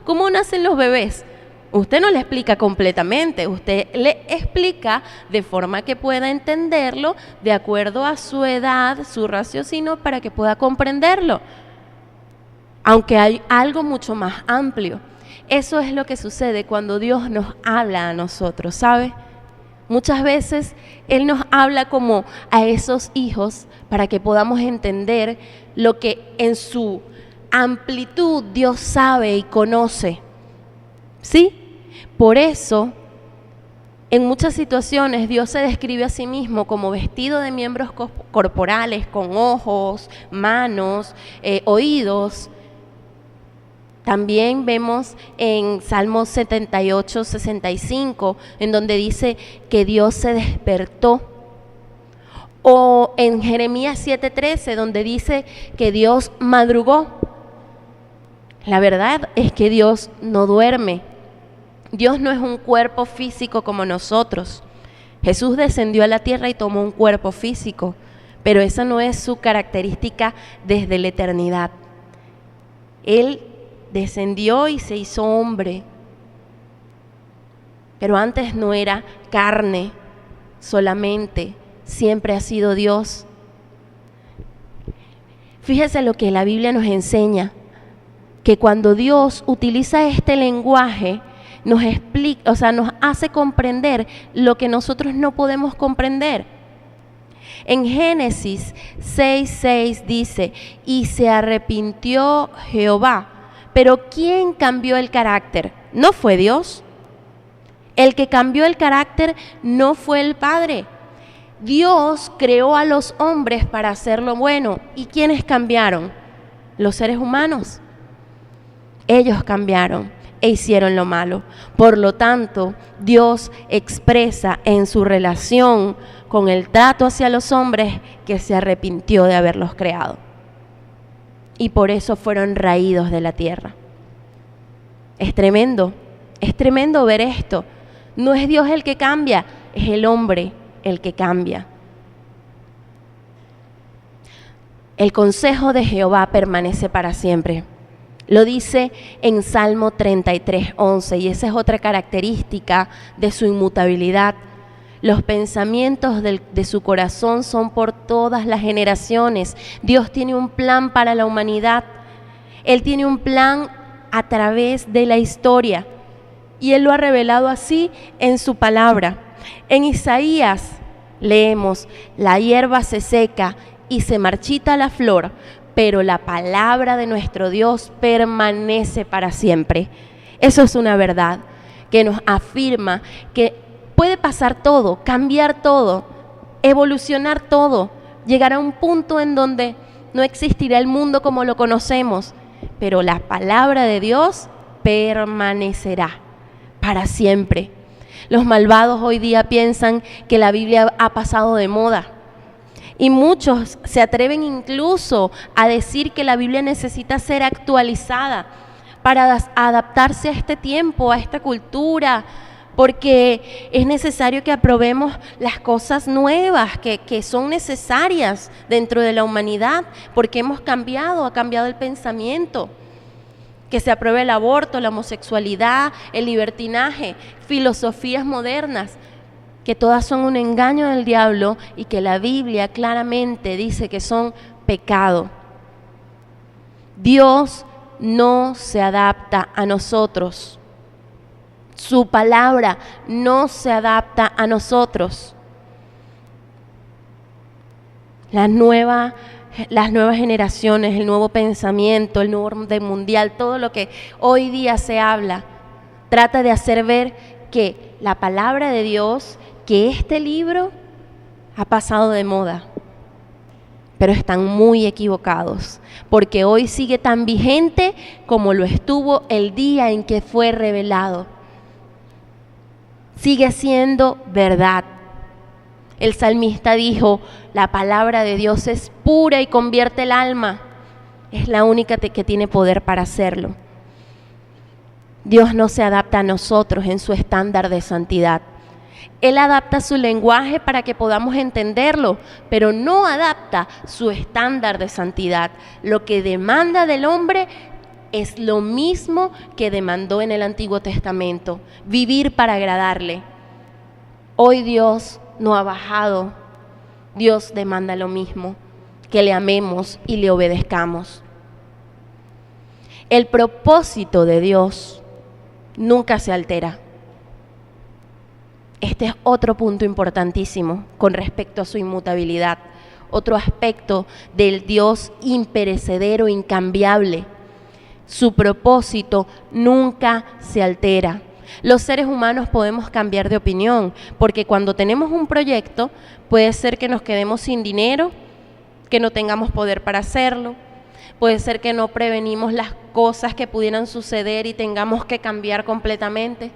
¿cómo nacen los bebés? Usted no le explica completamente, usted le explica de forma que pueda entenderlo de acuerdo a su edad, su raciocinio, para que pueda comprenderlo. Aunque hay algo mucho más amplio. Eso es lo que sucede cuando Dios nos habla a nosotros, ¿sabe? Muchas veces Él nos habla como a esos hijos para que podamos entender lo que en su amplitud Dios sabe y conoce. ¿Sí? Por eso, en muchas situaciones Dios se describe a sí mismo como vestido de miembros corporales, con ojos, manos, oídos. También vemos en Salmos 78, 65, en donde dice que Dios se despertó. O en Jeremías 7:13, donde dice que Dios madrugó. La verdad es que Dios no duerme. Dios no es un cuerpo físico como nosotros. Jesús descendió a la tierra y tomó un cuerpo físico, pero esa no es su característica desde la eternidad. Él descendió y se hizo hombre, pero antes no era carne solamente, siempre ha sido Dios. Fíjese lo que la Biblia nos enseña, que cuando Dios utiliza este lenguaje, nos explica, nos hace comprender lo que nosotros no podemos comprender. En Génesis 6:6 dice, y se arrepintió Jehová. Pero ¿quién cambió el carácter? ¿No fue Dios? El que cambió el carácter no fue el Padre. Dios creó a los hombres para hacer lo bueno. ¿Y quiénes cambiaron? Los seres humanos. Ellos cambiaron e hicieron lo malo. Por lo tanto, Dios expresa en su relación con el trato hacia los hombres que se arrepintió de haberlos creado. Y por eso fueron raídos de la tierra. Es tremendo ver esto. No es Dios el que cambia, es el hombre el que cambia. El consejo de Jehová permanece para siempre. Lo dice en Salmo 33:11, y esa es otra característica de su inmutabilidad. Los pensamientos de su corazón son por todas las generaciones. Dios tiene un plan para la humanidad. Él tiene un plan a través de la historia. Y Él lo ha revelado así en su palabra. En Isaías leemos, la hierba se seca y se marchita la flor, pero la palabra de nuestro Dios permanece para siempre. Eso es una verdad que nos afirma que puede pasar todo, cambiar todo, evolucionar todo, llegar a un punto en donde no existirá el mundo como lo conocemos, pero la palabra de Dios permanecerá para siempre. Los malvados hoy día piensan que la Biblia ha pasado de moda y muchos se atreven incluso a decir que la Biblia necesita ser actualizada para adaptarse a este tiempo, a esta cultura, porque es necesario que aprobemos las cosas nuevas que son necesarias dentro de la humanidad, porque ha cambiado el pensamiento, que se apruebe el aborto, la homosexualidad, el libertinaje, filosofías modernas, que todas son un engaño del diablo y que la Biblia claramente dice que son pecado. Dios no se adapta a nosotros. Su palabra no se adapta a nosotros. Las nuevas generaciones, el nuevo pensamiento, el nuevo orden mundial, todo lo que hoy día se habla, trata de hacer ver que la palabra de Dios, que este libro ha pasado de moda. pero están muy equivocados, porque hoy sigue tan vigente como lo estuvo el día en que fue revelado. Sigue siendo verdad. El salmista dijo, la palabra de Dios es pura y convierte el alma. Es la única que tiene poder para hacerlo. Dios no se adapta a nosotros en su estándar de santidad. Él adapta su lenguaje para que podamos entenderlo, pero no adapta su estándar de santidad. Lo que demanda del hombre es lo mismo que demandó en el Antiguo Testamento, vivir para agradarle. Hoy Dios no ha bajado. Dios demanda lo mismo, que le amemos y le obedezcamos. El propósito de Dios nunca se altera. Este es otro punto importantísimo con respecto a su inmutabilidad, otro aspecto del Dios imperecedero, incambiable. Su propósito nunca se altera. Los seres humanos podemos cambiar de opinión, porque cuando tenemos un proyecto, puede ser que nos quedemos sin dinero, que no tengamos poder para hacerlo, puede ser que no prevenimos las cosas que pudieran suceder y tengamos que cambiar completamente.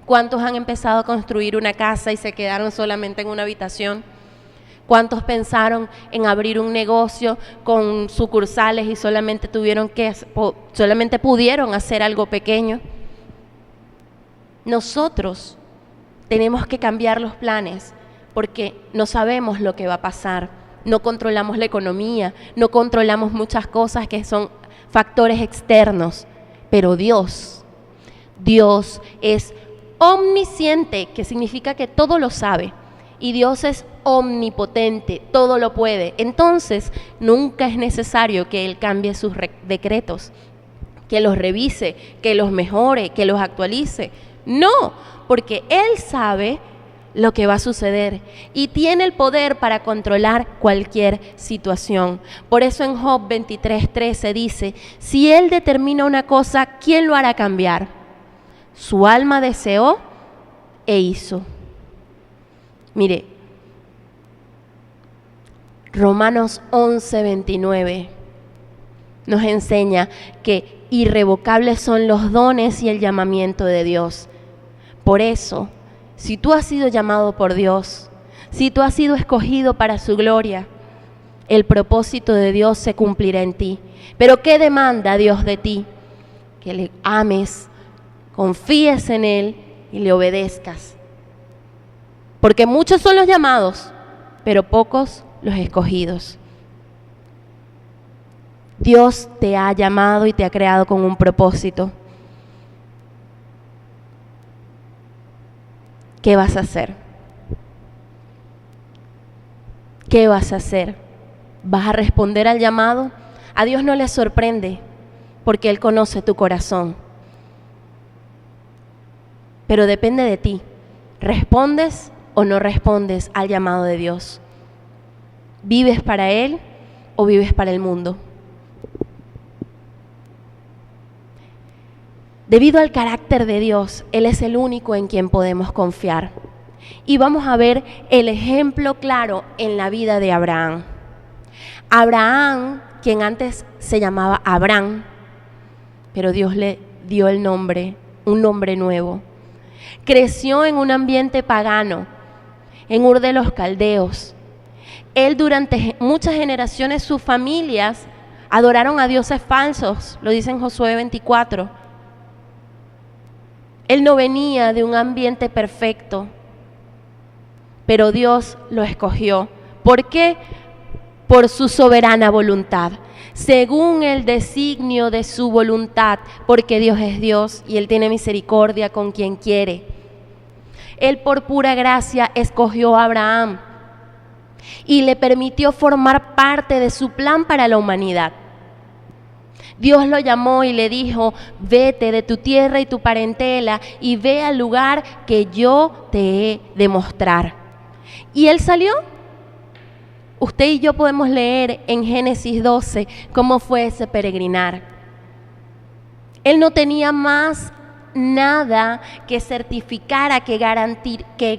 ¿Cuántos han empezado a construir una casa y se quedaron solamente en una habitación? ¿Cuántos pensaron en abrir un negocio con sucursales y solamente pudieron hacer algo pequeño? Nosotros tenemos que cambiar los planes porque no sabemos lo que va a pasar. No controlamos la economía, no controlamos muchas cosas que son factores externos, pero Dios es omnisciente, que significa que todo lo sabe, y Dios es omnipotente, todo lo puede. Entonces, nunca es necesario que Él cambie sus decretos, que los revise, que los mejore, que los actualice. No, porque Él sabe lo que va a suceder y tiene el poder para controlar cualquier situación. Por eso en Job 23:13 dice, si Él determina una cosa, ¿quién lo hará cambiar? Su alma deseó e hizo. Mire, Romanos 11:29 nos enseña que irrevocables son los dones y el llamamiento de Dios. Por eso, si tú has sido llamado por Dios, si tú has sido escogido para su gloria, el propósito de Dios se cumplirá en ti. Pero ¿qué demanda Dios de ti? Que le ames, confíes en Él y le obedezcas. Porque muchos son los llamados, pero pocos los escogidos. Dios te ha llamado y te ha creado con un propósito. ¿Qué vas a hacer? ¿Qué vas a hacer? ¿Vas a responder al llamado? A Dios no le sorprende, porque Él conoce tu corazón. Pero depende de ti. ¿Respondes o no respondes al llamado de Dios? ¿Vives para Él o vives para el mundo? Debido al carácter de Dios, Él es el único en quien podemos confiar. Y vamos a ver el ejemplo claro en la vida de Abraham. Abraham, quien antes se llamaba Abraham, pero Dios le dio el nombre, un nombre nuevo. Creció en un ambiente pagano, en Ur de los Caldeos. Él durante muchas generaciones, sus familias adoraron a dioses falsos, lo dice en Josué 24. Él no venía de un ambiente perfecto, pero Dios lo escogió. ¿Por qué? Por su soberana voluntad, según el designio de su voluntad, porque Dios es Dios y Él tiene misericordia con quien quiere. Él por pura gracia escogió a Abraham y le permitió formar parte de su plan para la humanidad. Dios lo llamó y le dijo, vete de tu tierra y tu parentela y ve al lugar que yo te he de mostrar. Y él salió. Usted y yo podemos leer en Génesis 12 cómo fue ese peregrinar. Él no tenía más nada que certificara, que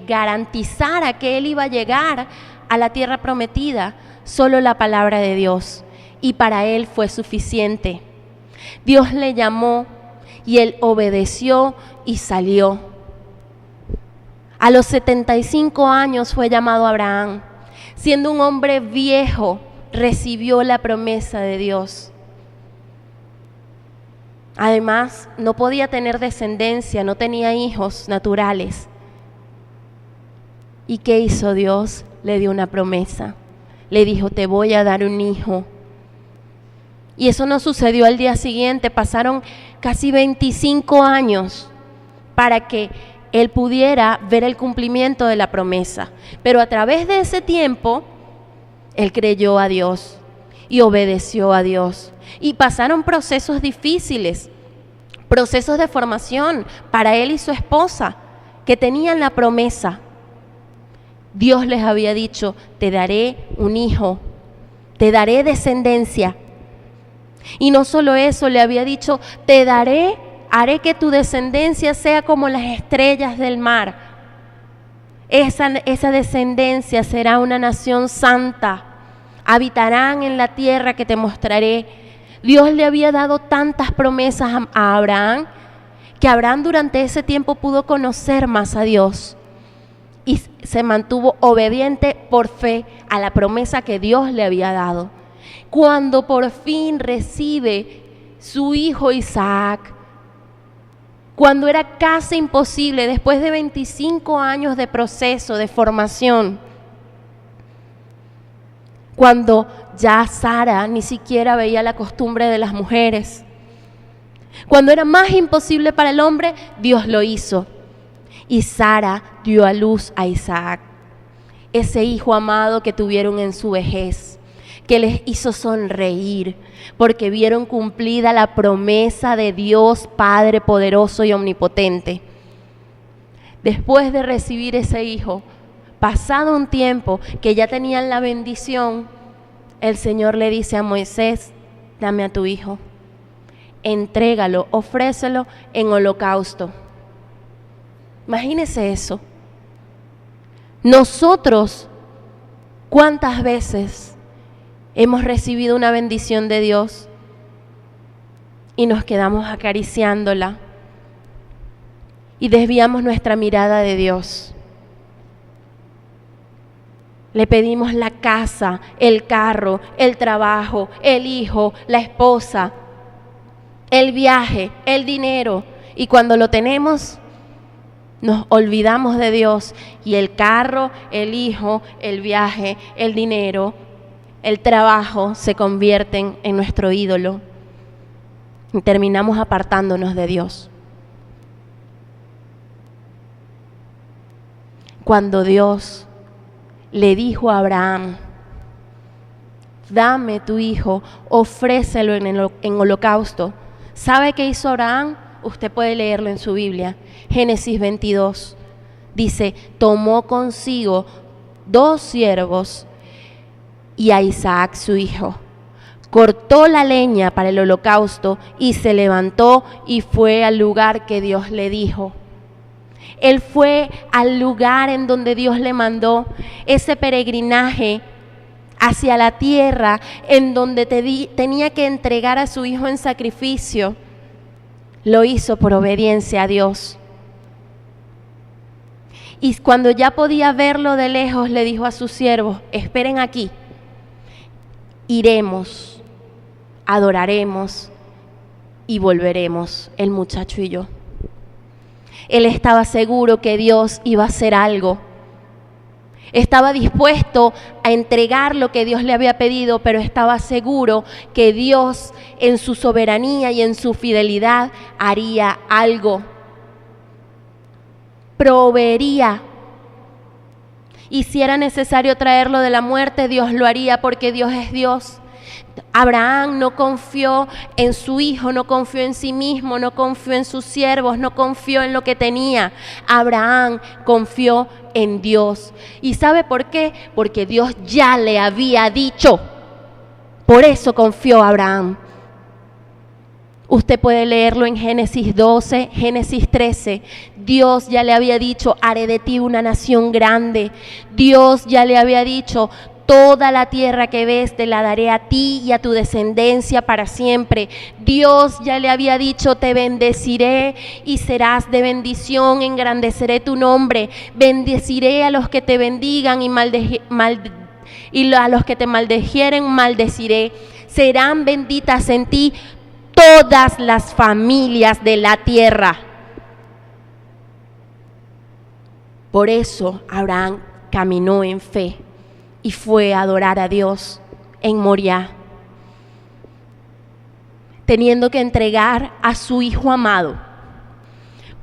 garantizara que él iba a llegar a la tierra prometida, solo la palabra de Dios, y para él fue suficiente. Dios le llamó y él obedeció y salió. A los 75 años fue llamado Abraham. Siendo un hombre viejo, recibió la promesa de Dios. Además, no podía tener descendencia, no tenía hijos naturales. ¿Y qué hizo Dios? Le dio una promesa. Le dijo, te voy a dar un hijo. Y eso no sucedió al día siguiente, pasaron casi 25 años para que él pudiera ver el cumplimiento de la promesa. Pero a través de ese tiempo, él creyó a Dios y obedeció a Dios. Y pasaron procesos difíciles, procesos de formación para él y su esposa, que tenían la promesa. Dios les había dicho, te daré un hijo, te daré descendencia. Y no solo eso, le había dicho, haré que tu descendencia sea como las estrellas del mar. Esa descendencia será una nación santa. Habitarán en la tierra que te mostraré. Dios le había dado tantas promesas a Abraham, que Abraham durante ese tiempo pudo conocer más a Dios. Y se mantuvo obediente por fe a la promesa que Dios le había dado. Cuando por fin recibe su hijo Isaac, cuando era casi imposible, después de 25 años de proceso, de formación, cuando ya Sara ni siquiera veía la costumbre de las mujeres, cuando era más imposible para el hombre, Dios lo hizo. Y Sara dio a luz a Isaac, ese hijo amado que tuvieron en su vejez, que les hizo sonreír, porque vieron cumplida la promesa de Dios Padre poderoso y omnipotente. Después de recibir ese hijo, pasado un tiempo que ya tenían la bendición, el Señor le dice a Moisés, dame a tu hijo, entrégalo, ofrécelo en holocausto. Imagínese eso. Nosotros, ¿cuántas veces hemos recibido una bendición de Dios y nos quedamos acariciándola y desviamos nuestra mirada de Dios? Le pedimos la casa, el carro, el trabajo, el hijo, la esposa, el viaje, el dinero, y cuando lo tenemos, nos olvidamos de Dios, y el carro, el hijo, el viaje, el dinero, el trabajo se convierten en nuestro ídolo y terminamos apartándonos de Dios. Cuando Dios le dijo a Abraham, dame tu hijo, ofrécelo en holocausto, ¿sabe qué hizo Abraham? Usted puede leerlo en su Biblia. Génesis 22 dice, tomó consigo 2 siervos y a Isaac su hijo. Cortó la leña para el holocausto y se levantó y fue al lugar que Dios le dijo. Él fue al lugar en donde Dios le mandó, ese peregrinaje hacia la tierra en donde tenía que entregar a su hijo en sacrificio. Lo hizo por obediencia a Dios. Y cuando ya podía verlo de lejos, le dijo a sus siervos, esperen aquí, iremos, adoraremos y volveremos, el muchacho y yo. Él estaba seguro que Dios iba a hacer algo. Estaba dispuesto a entregar lo que Dios le había pedido, pero estaba seguro que Dios en su soberanía y en su fidelidad haría algo. Proveería. Y si era necesario traerlo de la muerte, Dios lo haría porque Dios es Dios. Abraham no confió en su hijo, no confió en sí mismo, no confió en sus siervos, no confió en lo que tenía. Abraham confió en Dios. ¿Y sabe por qué? Porque Dios ya le había dicho. Por eso confió Abraham. Usted puede leerlo en Génesis 12, Génesis 13. Dios ya le había dicho, haré de ti una nación grande. Dios ya le había dicho, toda la tierra que ves te la daré a ti y a tu descendencia para siempre. Dios ya le había dicho, te bendeciré y serás de bendición, engrandeceré tu nombre. Bendeciré a los que te bendigan y a los que te maldijeren maldeciré. Serán benditas en ti todas las familias de la tierra. Por eso Abraham caminó en fe y fue a adorar a Dios en Moriah, teniendo que entregar a su hijo amado,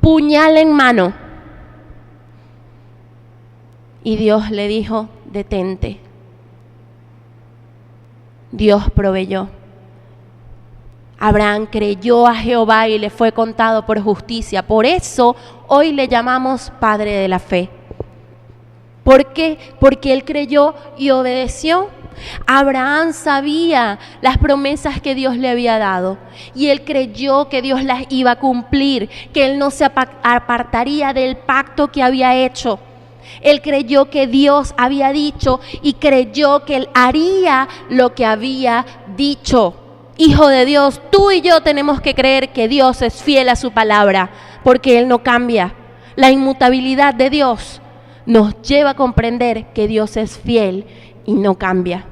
puñal en mano. Y Dios le dijo, detente. Dios proveyó. Abraham creyó a Jehová y le fue contado por justicia. Por eso hoy le llamamos Padre de la Fe. ¿Por qué? Porque él creyó y obedeció. Abraham sabía las promesas que Dios le había dado y él creyó que Dios las iba a cumplir, que él no se apartaría del pacto que había hecho. Él creyó que Dios había dicho y creyó que él haría lo que había dicho. Hijo de Dios, tú y yo tenemos que creer que Dios es fiel a su palabra, porque Él no cambia. La inmutabilidad de Dios nos lleva a comprender que Dios es fiel y no cambia.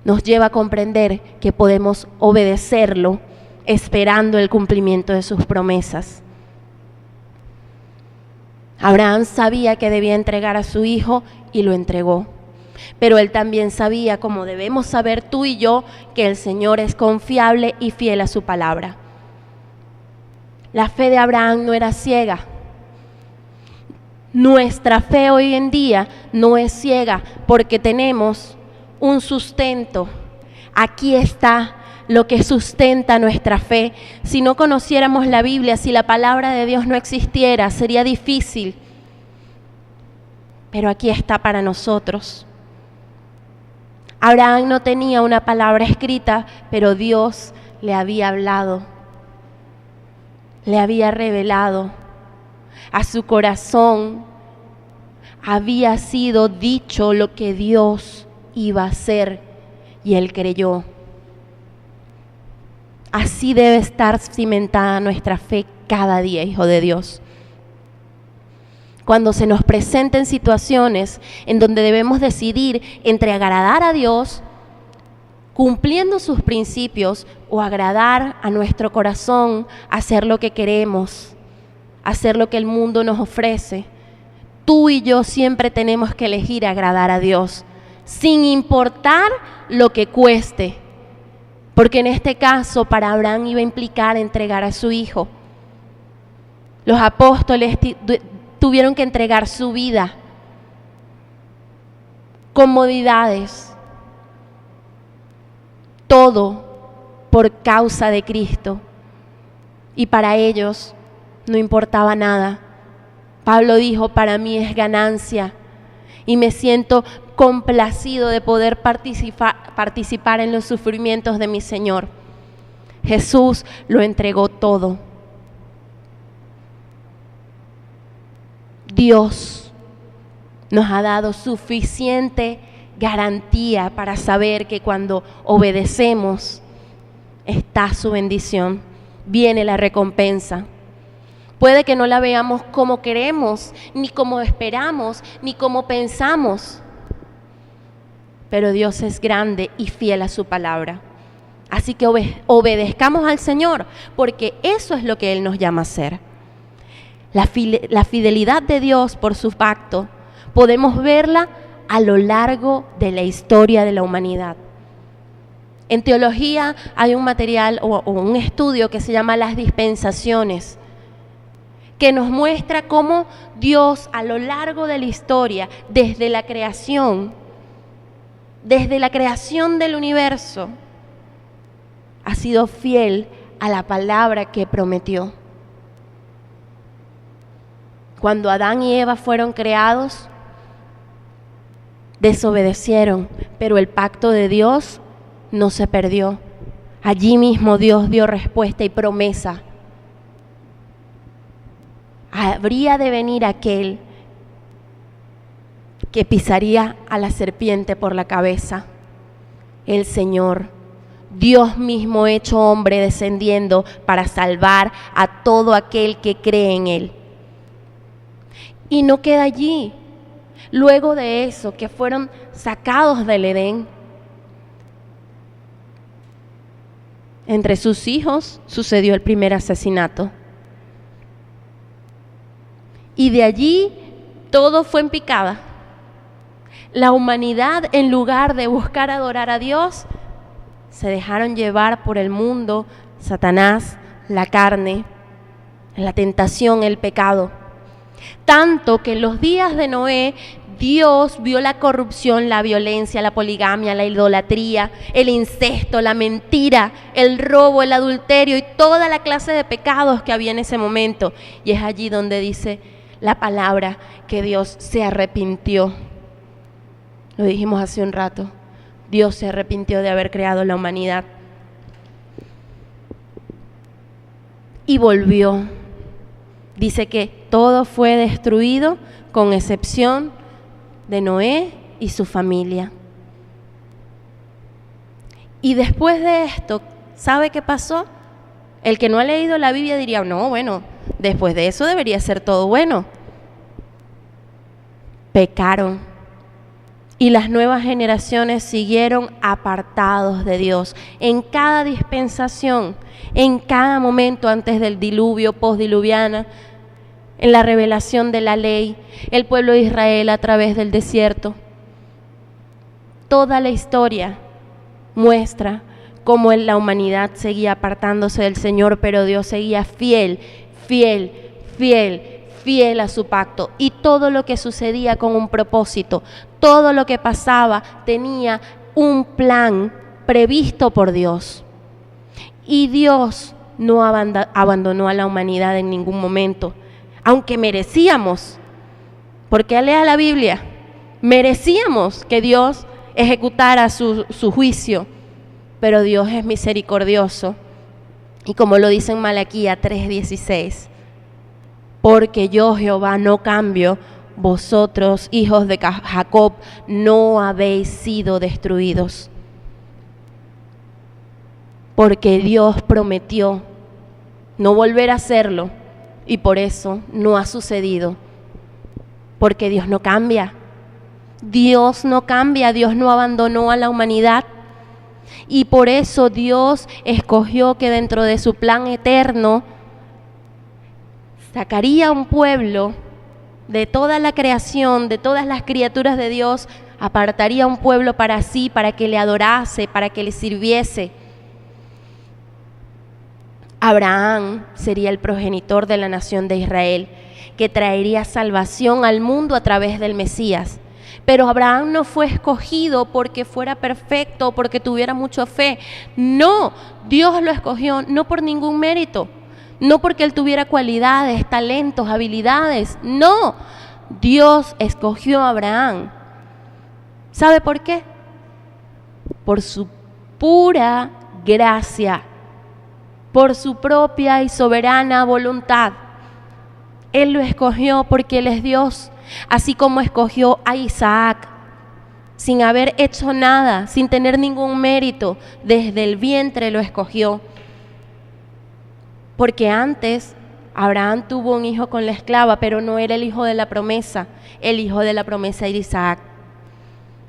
Nos lleva a comprender que podemos obedecerlo esperando el cumplimiento de sus promesas. Abraham sabía que debía entregar a su hijo y lo entregó. Pero él también sabía, como debemos saber tú y yo, que el Señor es confiable y fiel a su palabra. La fe de Abraham no era ciega. Nuestra fe hoy en día no es ciega porque tenemos un sustento. Aquí está lo que sustenta nuestra fe. Si no conociéramos la Biblia, si la palabra de Dios no existiera, sería difícil. Pero aquí está para nosotros. Abraham no tenía una palabra escrita, pero Dios le había hablado, le había revelado. A su corazón había sido dicho lo que Dios iba a hacer y él creyó. Así debe estar cimentada nuestra fe cada día, hijo de Dios. Cuando se nos presenten situaciones en donde debemos decidir entre agradar a Dios, cumpliendo sus principios, o agradar a nuestro corazón, hacer lo que queremos, hacer lo que el mundo nos ofrece, tú y yo siempre tenemos que elegir agradar a Dios, sin importar lo que cueste. Porque en este caso para Abraham iba a implicar entregar a su hijo. Los apóstoles tuvieron que entregar su vida, comodidades, todo por causa de Cristo. Y para ellos no importaba nada. Pablo dijo, para mí es ganancia y me siento complacido de poder participar en los sufrimientos de mi Señor. Jesús lo entregó todo. Dios nos ha dado suficiente garantía para saber que cuando obedecemos está su bendición, viene la recompensa. Puede que no la veamos como queremos, ni como esperamos, ni como pensamos, pero Dios es grande y fiel a su palabra. Así que obedezcamos al Señor, porque eso es lo que Él nos llama a hacer. La fidelidad de Dios por su pacto, podemos verla a lo largo de la historia de la humanidad. En teología hay un material o un estudio que se llama Las Dispensaciones, que nos muestra cómo Dios a lo largo de la historia, desde la creación del universo, ha sido fiel a la palabra que prometió. Cuando Adán y Eva fueron creados, desobedecieron, pero el pacto de Dios no se perdió. Allí mismo Dios dio respuesta y promesa. Habría de venir aquel que pisaría a la serpiente por la cabeza, el Señor, Dios mismo hecho hombre, descendiendo para salvar a todo aquel que cree en Él. Y no queda allí. Luego de eso, que fueron sacados del Edén, entre sus hijos sucedió el primer asesinato. Y de allí todo fue en picada. La humanidad, en lugar de buscar adorar a Dios, se dejaron llevar por el mundo, Satanás, la carne, la tentación, el pecado. Tanto que en los días de Noé, Dios vio la corrupción, la violencia, la poligamia, la idolatría, el incesto, la mentira, el robo, el adulterio y toda la clase de pecados que había en ese momento. Y es allí donde dice la palabra que Dios se arrepintió. Lo dijimos hace un rato. Dios se arrepintió de haber creado la humanidad. Y volvió. Dice que todo fue destruido con excepción de Noé y su familia. Y después de esto, ¿sabe qué pasó? El que no ha leído la Biblia diría, no, bueno, después de eso debería ser todo bueno. Pecaron. Y las nuevas generaciones siguieron apartados de Dios. En cada dispensación, en cada momento antes del diluvio, postdiluviana, en la revelación de la ley, el pueblo de Israel a través del desierto. Toda la historia muestra cómo la humanidad seguía apartándose del Señor, pero Dios seguía fiel a su pacto. Y todo lo que sucedía con un propósito, todo lo que pasaba tenía un plan previsto por Dios. Y Dios no abandonó a la humanidad en ningún momento, aunque merecíamos, porque lea la Biblia, merecíamos que Dios ejecutara su juicio, pero Dios es misericordioso. Y como lo dice en Malaquías 3:16, porque yo, Jehová, no cambio, vosotros, hijos de Jacob, no habéis sido destruidos. Porque Dios prometió no volver a hacerlo y por eso no ha sucedido. Porque Dios no cambia. Dios no cambia, Dios no abandonó a la humanidad. Y por eso Dios escogió que dentro de su plan eterno sacaría un pueblo de toda la creación, de todas las criaturas de Dios, apartaría un pueblo para sí, para que le adorase, para que le sirviese. Abraham sería el progenitor de la nación de Israel, que traería salvación al mundo a través del Mesías. Pero Abraham no fue escogido porque fuera perfecto, porque tuviera mucha fe. No, Dios lo escogió no por ningún mérito. No porque él tuviera cualidades, talentos, habilidades. No, Dios escogió a Abraham. ¿Sabe por qué? Por su pura gracia, por su propia y soberana voluntad. Él lo escogió porque Él es Dios, así como escogió a Isaac, sin haber hecho nada, sin tener ningún mérito, desde el vientre lo escogió. Porque antes Abraham tuvo un hijo con la esclava, pero no era el hijo de la promesa. El hijo de la promesa era Isaac.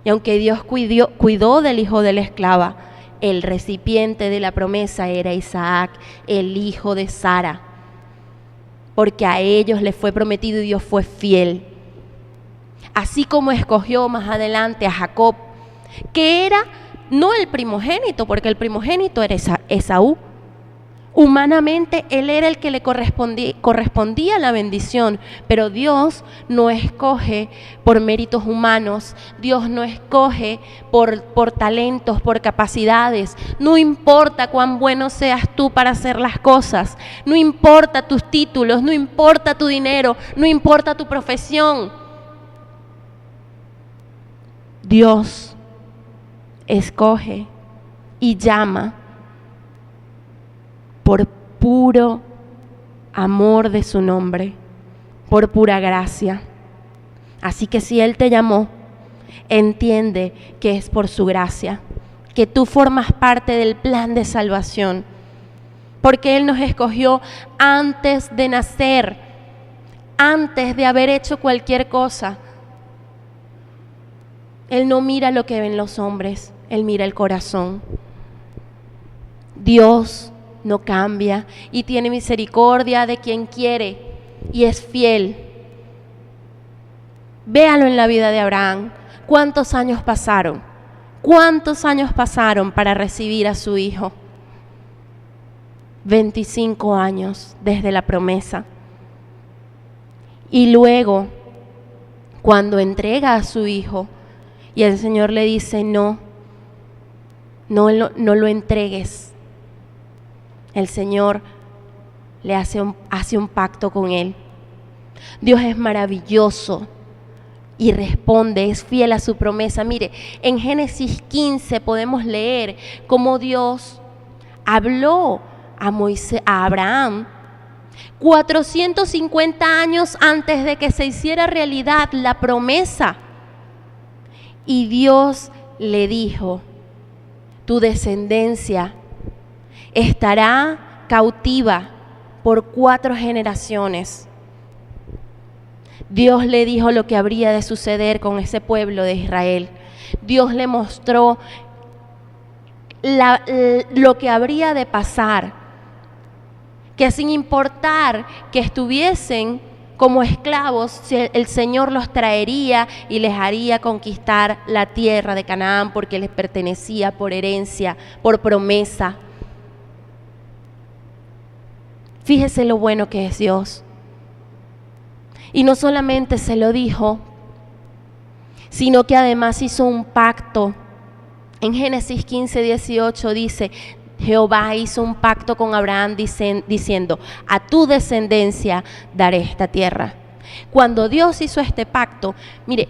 Y aunque Dios cuidó del hijo de la esclava, el recipiente de la promesa era Isaac, el hijo de Sara. Porque a ellos les fue prometido y Dios fue fiel. Así como escogió más adelante a Jacob, que era no el primogénito, porque el primogénito era Esaú. Humanamente él era el que le correspondía la bendición, pero Dios no escoge por méritos humanos, Dios no escoge por talentos, por capacidades. No importa cuán bueno seas tú para hacer las cosas, no importa tus títulos, no importa tu dinero, no importa tu profesión. Dios escoge y llama por puro amor de su nombre, por pura gracia. Así que si Él te llamó, entiende que es por su gracia, que tú formas parte del plan de salvación, porque Él nos escogió antes de nacer, antes de haber hecho cualquier cosa. Él no mira lo que ven los hombres, Él mira el corazón. Dios no cambia y tiene misericordia de quien quiere y es fiel. Véalo en la vida de Abraham. ¿Cuántos años pasaron? ¿Cuántos años pasaron para recibir a su hijo? 25 años desde la promesa. Y luego, cuando entrega a su hijo, y el Señor le dice, no lo entregues. El Señor le hace un pacto con él. Dios es maravilloso y responde, es fiel a su promesa. Mire, en Génesis 15 podemos leer cómo Dios habló a Abraham 450 años antes de que se hiciera realidad la promesa. Y Dios le dijo, tu descendencia estará cautiva por 4 generaciones. Dios le dijo lo que habría de suceder con ese pueblo de Israel. Dios le mostró lo que habría de pasar, que sin importar que estuviesen como esclavos, el Señor los traería y les haría conquistar la tierra de Canaán porque les pertenecía por herencia, por promesa. Fíjese lo bueno que es Dios. Y no solamente se lo dijo, sino que además hizo un pacto. En Génesis 15:18 dice, Jehová hizo un pacto con Abraham diciendo, a tu descendencia daré esta tierra. Cuando Dios hizo este pacto, mire,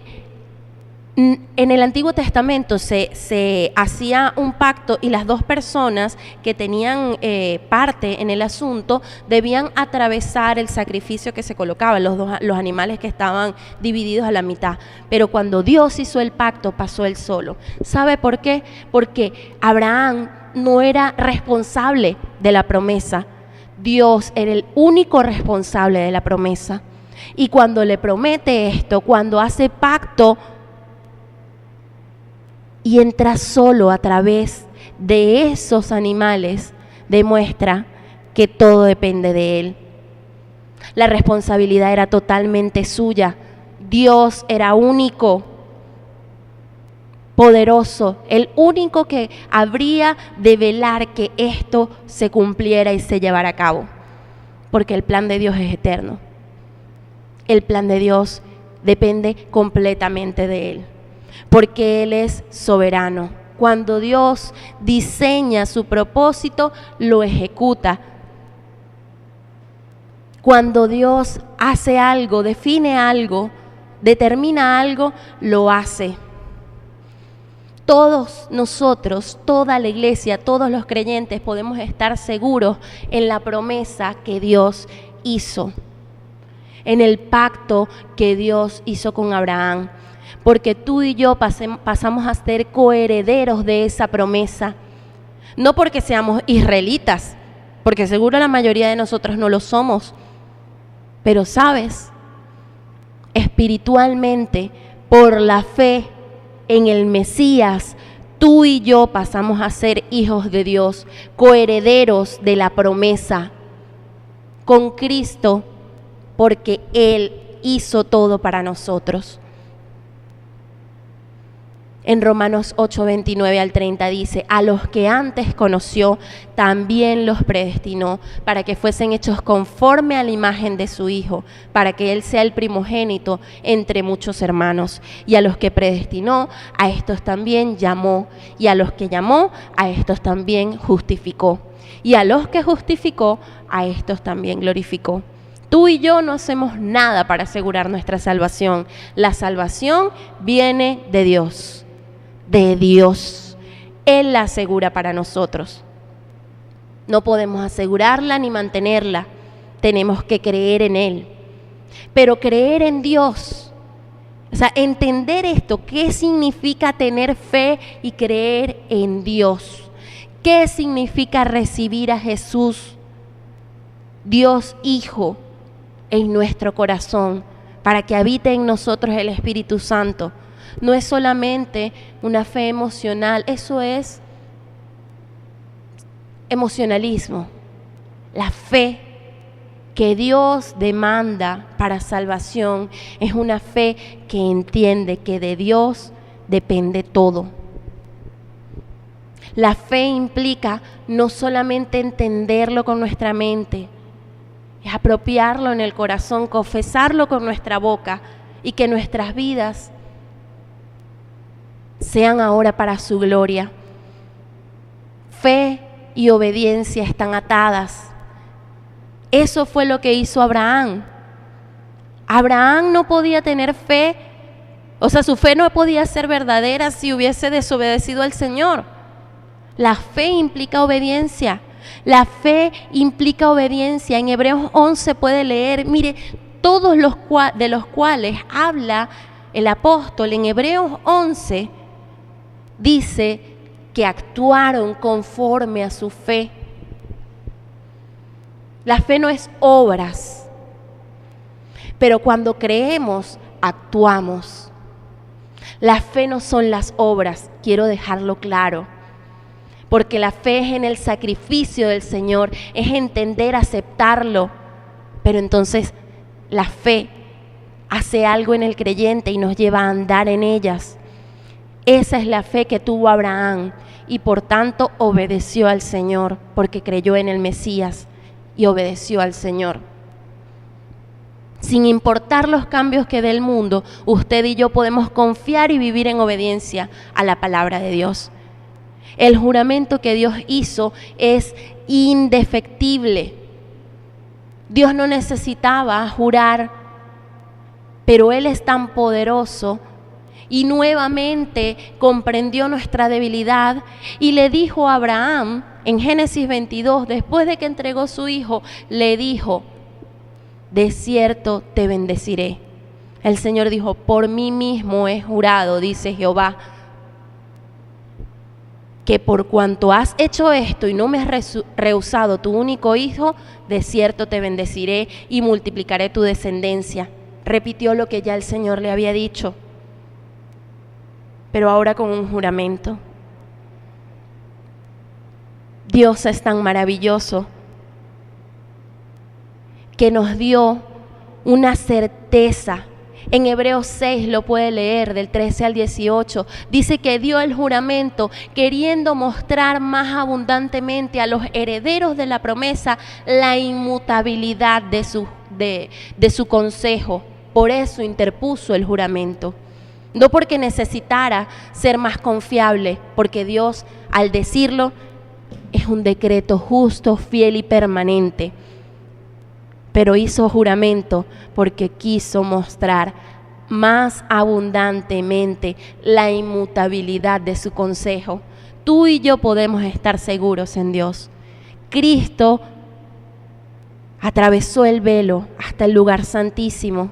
en el Antiguo Testamento se hacía un pacto y las dos personas que tenían parte en el asunto debían atravesar el sacrificio que se colocaba, los animales que estaban divididos a la mitad. Pero cuando Dios hizo el pacto, pasó él solo. ¿Sabe por qué? Porque Abraham no era responsable de la promesa. Dios era el único responsable de la promesa. Y cuando le promete esto, cuando hace pacto y entra solo a través de esos animales, demuestra que todo depende de él. La responsabilidad era totalmente suya. Dios era único, poderoso, el único que habría de velar que esto se cumpliera y se llevara a cabo, porque el plan de Dios es eterno. El plan de Dios depende completamente de Él, porque Él es soberano. Cuando Dios diseña su propósito, lo ejecuta. Cuando Dios hace algo, define algo, determina algo, lo hace. Todos nosotros, toda la iglesia, todos los creyentes podemos estar seguros en la promesa que Dios hizo, en el pacto que Dios hizo con Abraham, porque tú y yo pasamos a ser coherederos de esa promesa, no porque seamos israelitas, porque seguro la mayoría de nosotros no lo somos, pero sabes, espiritualmente, por la fe en el Mesías, tú y yo pasamos a ser hijos de Dios, coherederos de la promesa con Cristo, porque Él hizo todo para nosotros. En Romanos 8:29 al 30 dice, a los que antes conoció, también los predestinó para que fuesen hechos conforme a la imagen de su Hijo, para que Él sea el primogénito entre muchos hermanos. Y a los que predestinó, a estos también llamó, y a los que llamó, a estos también justificó. Y a los que justificó, a estos también glorificó. Tú y yo no hacemos nada para asegurar nuestra salvación. La salvación viene de Dios. De Dios. Él la asegura para nosotros. No podemos asegurarla ni mantenerla. Tenemos que creer en Él. Pero creer en Dios, o sea, entender esto, ¿qué significa tener fe y creer en Dios? ¿Qué significa recibir a Jesús, Dios Hijo, en nuestro corazón, para que habite en nosotros el Espíritu Santo? No es solamente una fe emocional, eso es emocionalismo. La fe que Dios demanda para salvación es una fe que entiende que de Dios depende todo. La fe implica no solamente entenderlo con nuestra mente, es apropiarlo en el corazón, confesarlo con nuestra boca y que nuestras vidas sean ahora para su gloria. Fe y obediencia están atadas. Eso fue lo que hizo Abraham. Abraham no podía tener fe, o sea, su fe no podía ser verdadera si hubiese desobedecido al Señor. La fe implica obediencia. La fe implica obediencia. En Hebreos 11 puede leer, mire, todos de los cuales habla el apóstol. En Hebreos 11 dice que actuaron conforme a su fe. La fe no es obras, pero cuando creemos, actuamos. La fe no son las obras, quiero dejarlo claro, porque la fe es en el sacrificio del Señor, es entender, aceptarlo, pero entonces la fe hace algo en el creyente y nos lleva a andar en ellas. Esa es la fe que tuvo Abraham y por tanto obedeció al Señor, porque creyó en el Mesías y obedeció al Señor. Sin importar los cambios que dé el mundo, usted y yo podemos confiar y vivir en obediencia a la palabra de Dios. El juramento que Dios hizo es indefectible. Dios no necesitaba jurar, pero Él es tan poderoso y nuevamente comprendió nuestra debilidad y le dijo a Abraham en Génesis 22, después de que entregó su hijo, le dijo: de cierto te bendeciré. El Señor dijo: por mí mismo he jurado, dice Jehová, que por cuanto has hecho esto y no me has rehusado tu único hijo, de cierto te bendeciré y multiplicaré tu descendencia. Repitió lo que ya el Señor le había dicho, pero ahora con un juramento. Dios es tan maravilloso que nos dio una certeza. En Hebreos 6 lo puede leer, del 13 al 18. Dice que dio el juramento queriendo mostrar más abundantemente a los herederos de la promesa la inmutabilidad de su consejo. Por eso interpuso el juramento. No porque necesitara ser más confiable, porque Dios, al decirlo, es un decreto justo, fiel y permanente. Pero hizo juramento porque quiso mostrar más abundantemente la inmutabilidad de su consejo. Tú y yo podemos estar seguros en Dios. Cristo atravesó el velo hasta el lugar santísimo.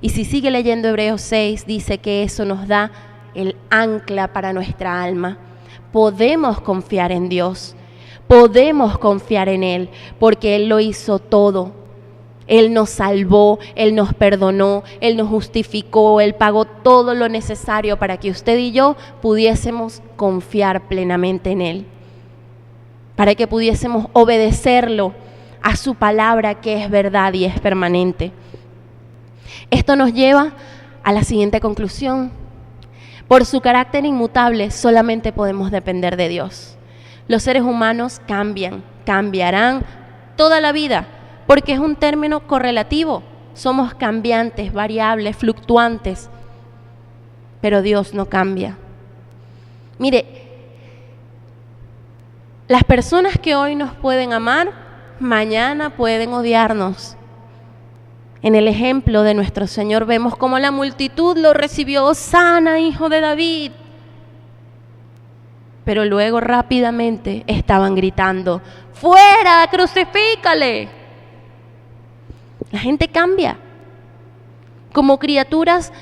Y si sigue leyendo Hebreos 6, dice que eso nos da el ancla para nuestra alma. Podemos confiar en Dios, podemos confiar en Él, porque Él lo hizo todo. Él nos salvó, Él nos perdonó, Él nos justificó, Él pagó todo lo necesario para que usted y yo pudiésemos confiar plenamente en Él, para que pudiésemos obedecerlo a su palabra que es verdad y es permanente. Esto nos lleva a la siguiente conclusión. Por su carácter inmutable, solamente podemos depender de Dios. Los seres humanos cambiarán toda la vida, porque es un término correlativo. Somos cambiantes, variables, fluctuantes, pero Dios no cambia. Mire, las personas que hoy nos pueden amar, mañana pueden odiarnos. En el ejemplo de nuestro Señor vemos cómo la multitud lo recibió: Hosana, hijo de David. Pero luego rápidamente estaban gritando: fuera, crucifícale. La gente cambia. Como criaturas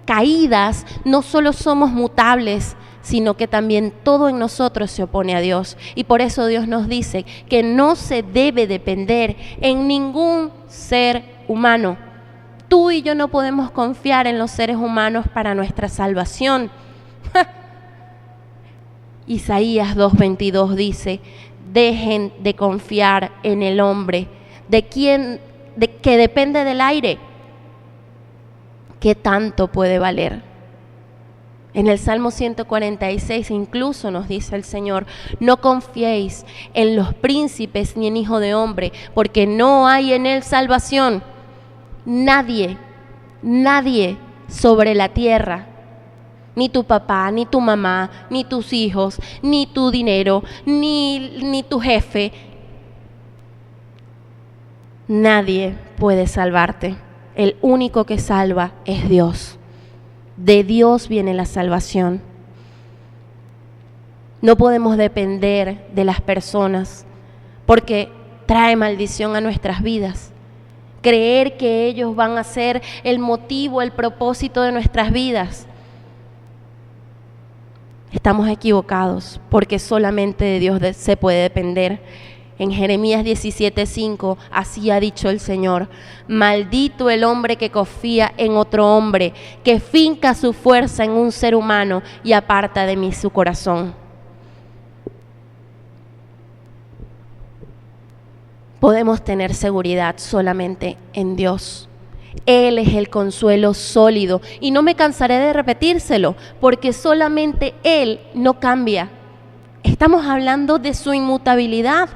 caídas, no solo somos mutables, sino que también todo en nosotros se opone a Dios. Y por eso Dios nos dice que no se debe depender en ningún ser humano. Tú y yo no podemos confiar en los seres humanos para nuestra salvación. Isaías 2:22 dice: dejen de confiar en el hombre, que depende del aire. ¿Qué tanto puede valer? En el Salmo 146 incluso nos dice el Señor: no confiéis en los príncipes ni en hijo de hombre, porque no hay en él salvación. Nadie sobre la tierra, ni tu papá, ni tu mamá, ni tus hijos, ni tu dinero, ni tu jefe, nadie puede salvarte. El único que salva es Dios. De Dios viene la salvación. No podemos depender de las personas porque trae maldición a nuestras vidas. Creer que ellos van a ser el motivo, el propósito de nuestras vidas. Estamos equivocados porque solamente de Dios se puede depender. En Jeremías 17:5, así ha dicho el Señor: maldito el hombre que confía en otro hombre, que finca su fuerza en un ser humano y aparta de mí su corazón. Podemos tener seguridad solamente en Dios. Él es el consuelo sólido y no me cansaré de repetírselo porque solamente Él no cambia. Estamos hablando de su inmutabilidad.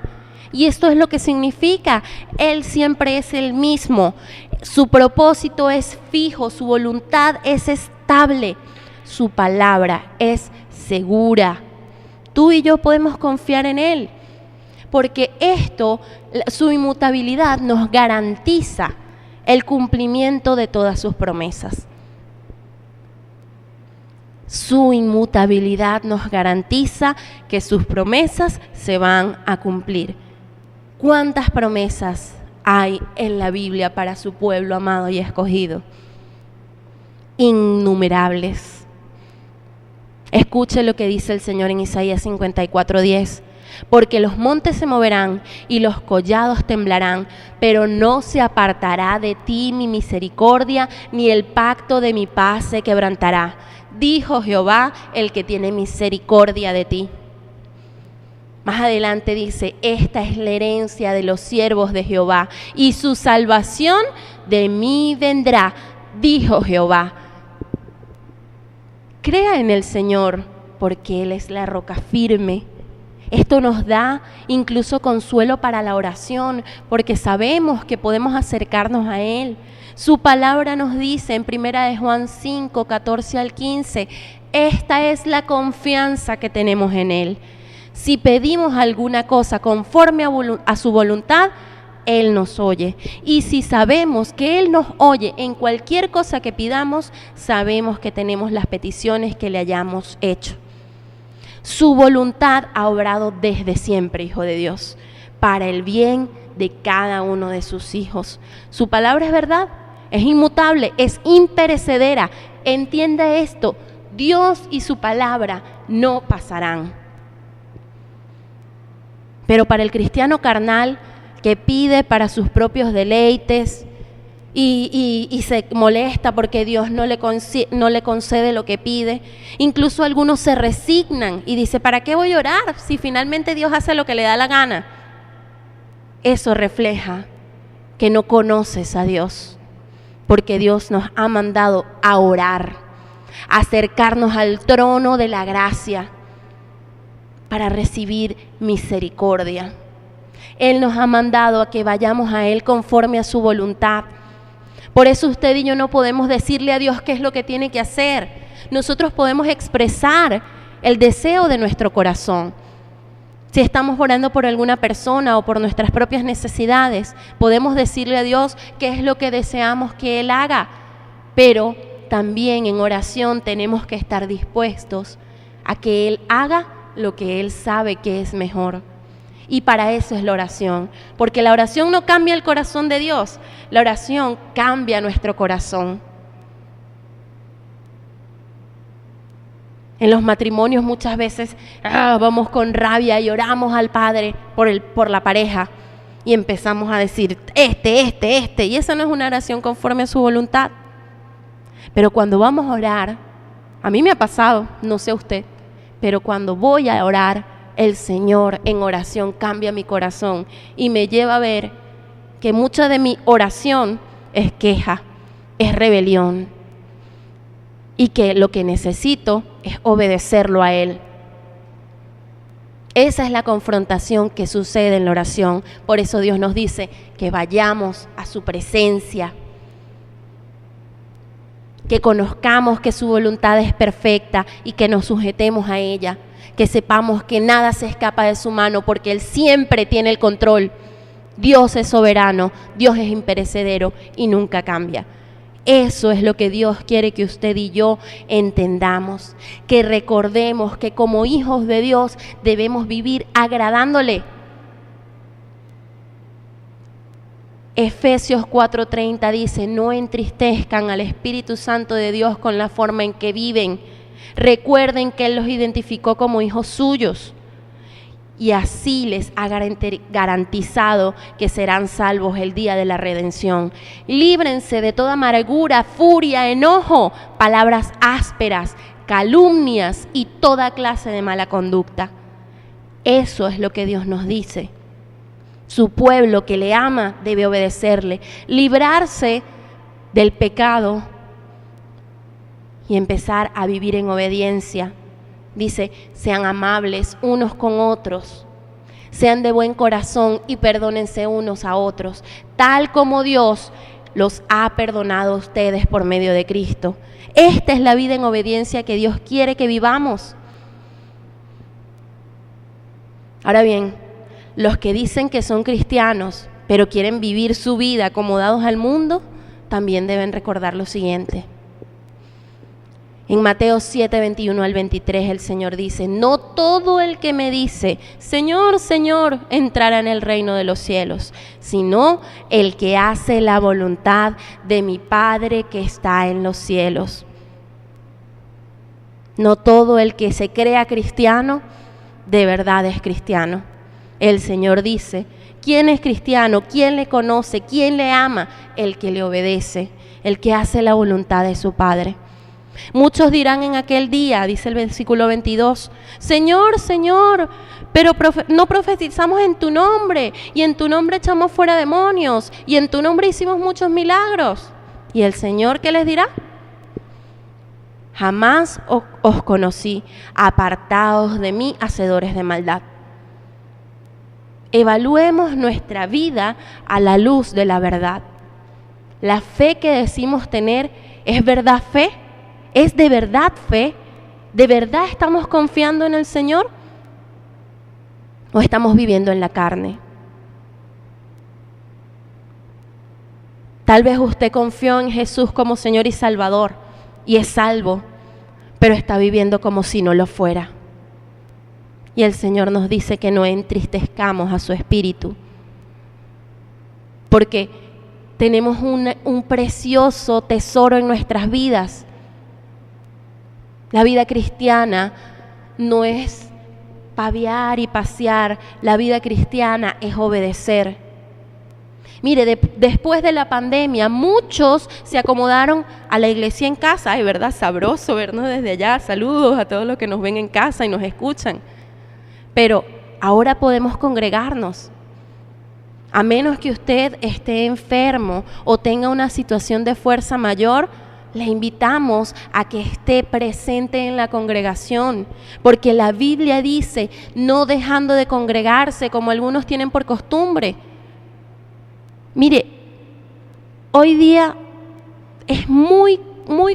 Y esto es lo que significa: Él siempre es el mismo, su propósito es fijo, su voluntad es estable, su palabra es segura. Tú y yo podemos confiar en Él, porque su inmutabilidad nos garantiza el cumplimiento de todas sus promesas. Su inmutabilidad nos garantiza que sus promesas se van a cumplir. ¿Cuántas promesas hay en la Biblia para su pueblo amado y escogido? Innumerables. Escuche lo que dice el Señor en Isaías 54:10. Porque los montes se moverán y los collados temblarán, pero no se apartará de ti mi misericordia, ni el pacto de mi paz se quebrantará, dijo Jehová, el que tiene misericordia de ti. Más adelante dice: esta es la herencia de los siervos de Jehová, y su salvación de mí vendrá, dijo Jehová. Crea en el Señor, porque Él es la roca firme. Esto nos da incluso consuelo para la oración, porque sabemos que podemos acercarnos a Él. Su palabra nos dice en 1 Juan 5, 14 al 15, esta es la confianza que tenemos en Él. Si pedimos alguna cosa conforme a su voluntad, Él nos oye. Y si sabemos que Él nos oye en cualquier cosa que pidamos, sabemos que tenemos las peticiones que le hayamos hecho. Su voluntad ha obrado desde siempre, Hijo de Dios, para el bien de cada uno de sus hijos. Su palabra es verdad, es inmutable, es imperecedera. Entienda esto: Dios y su palabra no pasarán. Pero para el cristiano carnal que pide para sus propios deleites y se molesta porque Dios no le concede lo que pide, incluso algunos se resignan y dicen: ¿para qué voy a orar si finalmente Dios hace lo que le da la gana? Eso refleja que no conoces a Dios, porque Dios nos ha mandado a orar, a acercarnos al trono de la gracia para recibir misericordia. Él nos ha mandado a que vayamos a Él conforme a su voluntad. Por eso usted y yo no podemos decirle a Dios qué es lo que tiene que hacer. Nosotros podemos expresar el deseo de nuestro corazón. Si estamos orando por alguna persona o por nuestras propias necesidades, podemos decirle a Dios qué es lo que deseamos que Él haga. Pero también en oración tenemos que estar dispuestos a que Él haga lo que Él sabe que es mejor. Y para eso es la oración, porque la oración no cambia el corazón de Dios, la oración cambia nuestro corazón. En los matrimonios muchas veces vamos con rabia y oramos al Padre por la pareja y empezamos a decir y esa no es una oración conforme a su voluntad. Pero cuando vamos a orar, a mí me ha pasado, no sé usted, pero cuando voy a orar, el Señor en oración cambia mi corazón y me lleva a ver que mucha de mi oración es queja, es rebelión y que lo que necesito es obedecerlo a Él. Esa es la confrontación que sucede en la oración. Por eso Dios nos dice que vayamos a su presencia, que conozcamos que su voluntad es perfecta y que nos sujetemos a ella, que sepamos que nada se escapa de su mano porque Él siempre tiene el control. Dios es soberano, Dios es imperecedero y nunca cambia. Eso es lo que Dios quiere que usted y yo entendamos, que recordemos que como hijos de Dios debemos vivir agradándole. Efesios 4:30 dice, no entristezcan al Espíritu Santo de Dios con la forma en que viven. Recuerden que Él los identificó como hijos suyos y así les ha garantizado que serán salvos el día de la redención. Líbrense de toda amargura, furia, enojo, palabras ásperas, calumnias y toda clase de mala conducta. Eso es lo que Dios nos dice. Su pueblo que le ama debe obedecerle, librarse del pecado y empezar a vivir en obediencia. Dice, sean amables unos con otros, sean de buen corazón y perdónense unos a otros, tal como Dios los ha perdonado a ustedes por medio de Cristo. Esta es la vida en obediencia que Dios quiere que vivamos. Ahora bien, los que dicen que son cristianos, pero quieren vivir su vida acomodados al mundo, también deben recordar lo siguiente. En Mateo 7:21 al 23 el Señor dice, no todo el que me dice, Señor, Señor, entrará en el reino de los cielos, sino el que hace la voluntad de mi Padre que está en los cielos. No todo el que se crea cristiano, de verdad es cristiano. El Señor dice, ¿quién es cristiano? ¿Quién le conoce? ¿Quién le ama? El que le obedece, el que hace la voluntad de su Padre. Muchos dirán en aquel día, dice el versículo 22, Señor, Señor, pero no profetizamos en tu nombre, y en tu nombre echamos fuera demonios, y en tu nombre hicimos muchos milagros. ¿Y el Señor qué les dirá? Jamás os conocí, apartados de mí, hacedores de maldad. Evaluemos nuestra vida a la luz de la verdad. ¿La fe que decimos tener es verdad fe? ¿Es de verdad fe? ¿De verdad estamos confiando en el Señor? ¿O estamos viviendo en la carne? Tal vez usted confió en Jesús como Señor y Salvador y es salvo, pero está viviendo como si no lo fuera. Y el Señor nos dice que no entristezcamos a su espíritu, porque tenemos un precioso tesoro en nuestras vidas. La vida cristiana no es paviar y pasear, la vida cristiana es obedecer. Mire, después de la pandemia, muchos se acomodaron a la iglesia en casa. Ay, ¿verdad? Sabroso vernos desde allá. Saludos a todos los que nos ven en casa y nos escuchan. Pero ahora podemos congregarnos. A menos que usted esté enfermo o tenga una situación de fuerza mayor, le invitamos a que esté presente en la congregación, porque la Biblia dice, no dejando de congregarse como algunos tienen por costumbre. Mire, hoy día es muy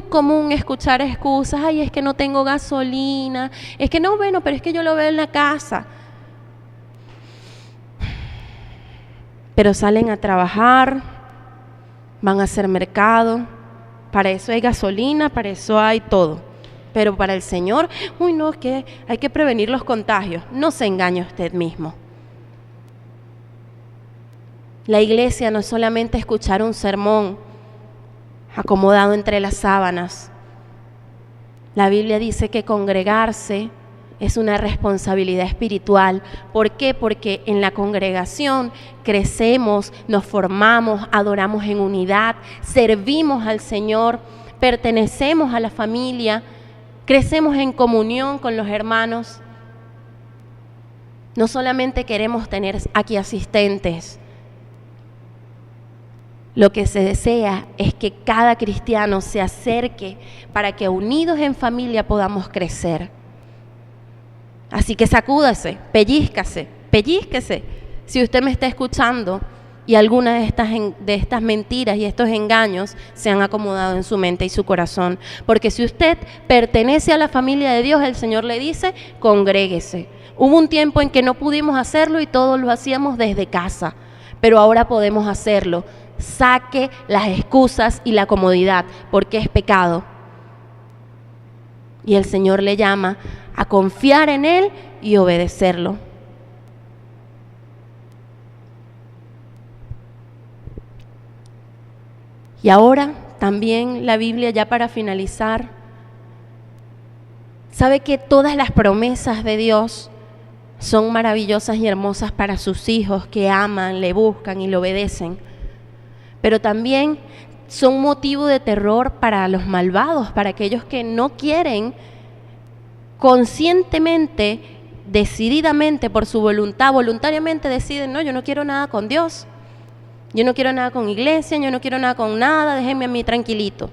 común escuchar excusas, ay, es que no tengo gasolina, es que no, bueno, pero es que yo lo veo en la casa. Pero salen a trabajar, van a hacer mercado, para eso hay gasolina, para eso hay todo. Pero para el Señor, uy, no, es que hay que prevenir los contagios. No se engañe usted mismo. La iglesia no es solamente escuchar un sermón acomodado entre las sábanas. La Biblia dice que congregarse es una responsabilidad espiritual. ¿Por qué? Porque en la congregación crecemos, nos formamos, adoramos en unidad, servimos al Señor, pertenecemos a la familia, crecemos en comunión con los hermanos. No solamente queremos tener aquí asistentes. Lo que se desea es que cada cristiano se acerque para que unidos en familia podamos crecer. Así que sacúdase, pellízquese. Si usted me está escuchando y alguna de estas mentiras y estos engaños se han acomodado en su mente y su corazón. Porque si usted pertenece a la familia de Dios, el Señor le dice, congréguese. Hubo un tiempo en que no pudimos hacerlo y todos lo hacíamos desde casa, pero ahora podemos hacerlo. Saque las excusas y la comodidad, porque es pecado. Y el Señor le llama a confiar en Él y obedecerlo. Y ahora también la Biblia, ya para finalizar, sabe que todas las promesas de Dios son maravillosas y hermosas para sus hijos que aman, le buscan y le obedecen. Pero también son motivo de terror para los malvados, para aquellos que no quieren conscientemente, decididamente, por su voluntad, voluntariamente deciden, no, yo no quiero nada con Dios, yo no quiero nada con iglesia, yo no quiero nada con nada, déjenme a mí tranquilito.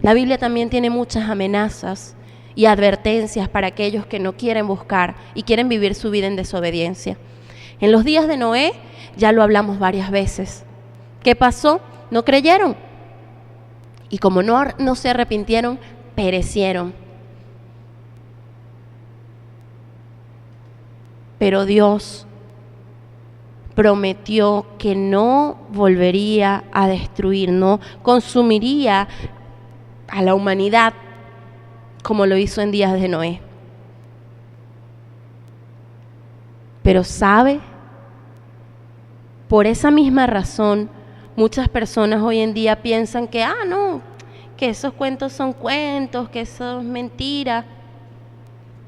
La Biblia también tiene muchas amenazas y advertencias para aquellos que no quieren buscar y quieren vivir su vida en desobediencia. En los días de Noé ya lo hablamos varias veces. ¿Qué pasó? No creyeron. Y como no se arrepintieron, perecieron. Pero Dios prometió que no volvería a destruir, no consumiría a la humanidad como lo hizo en días de Noé. Pero ¿sabe? Por esa misma razón, muchas personas hoy en día piensan que, que esos cuentos son cuentos, que eso es mentira.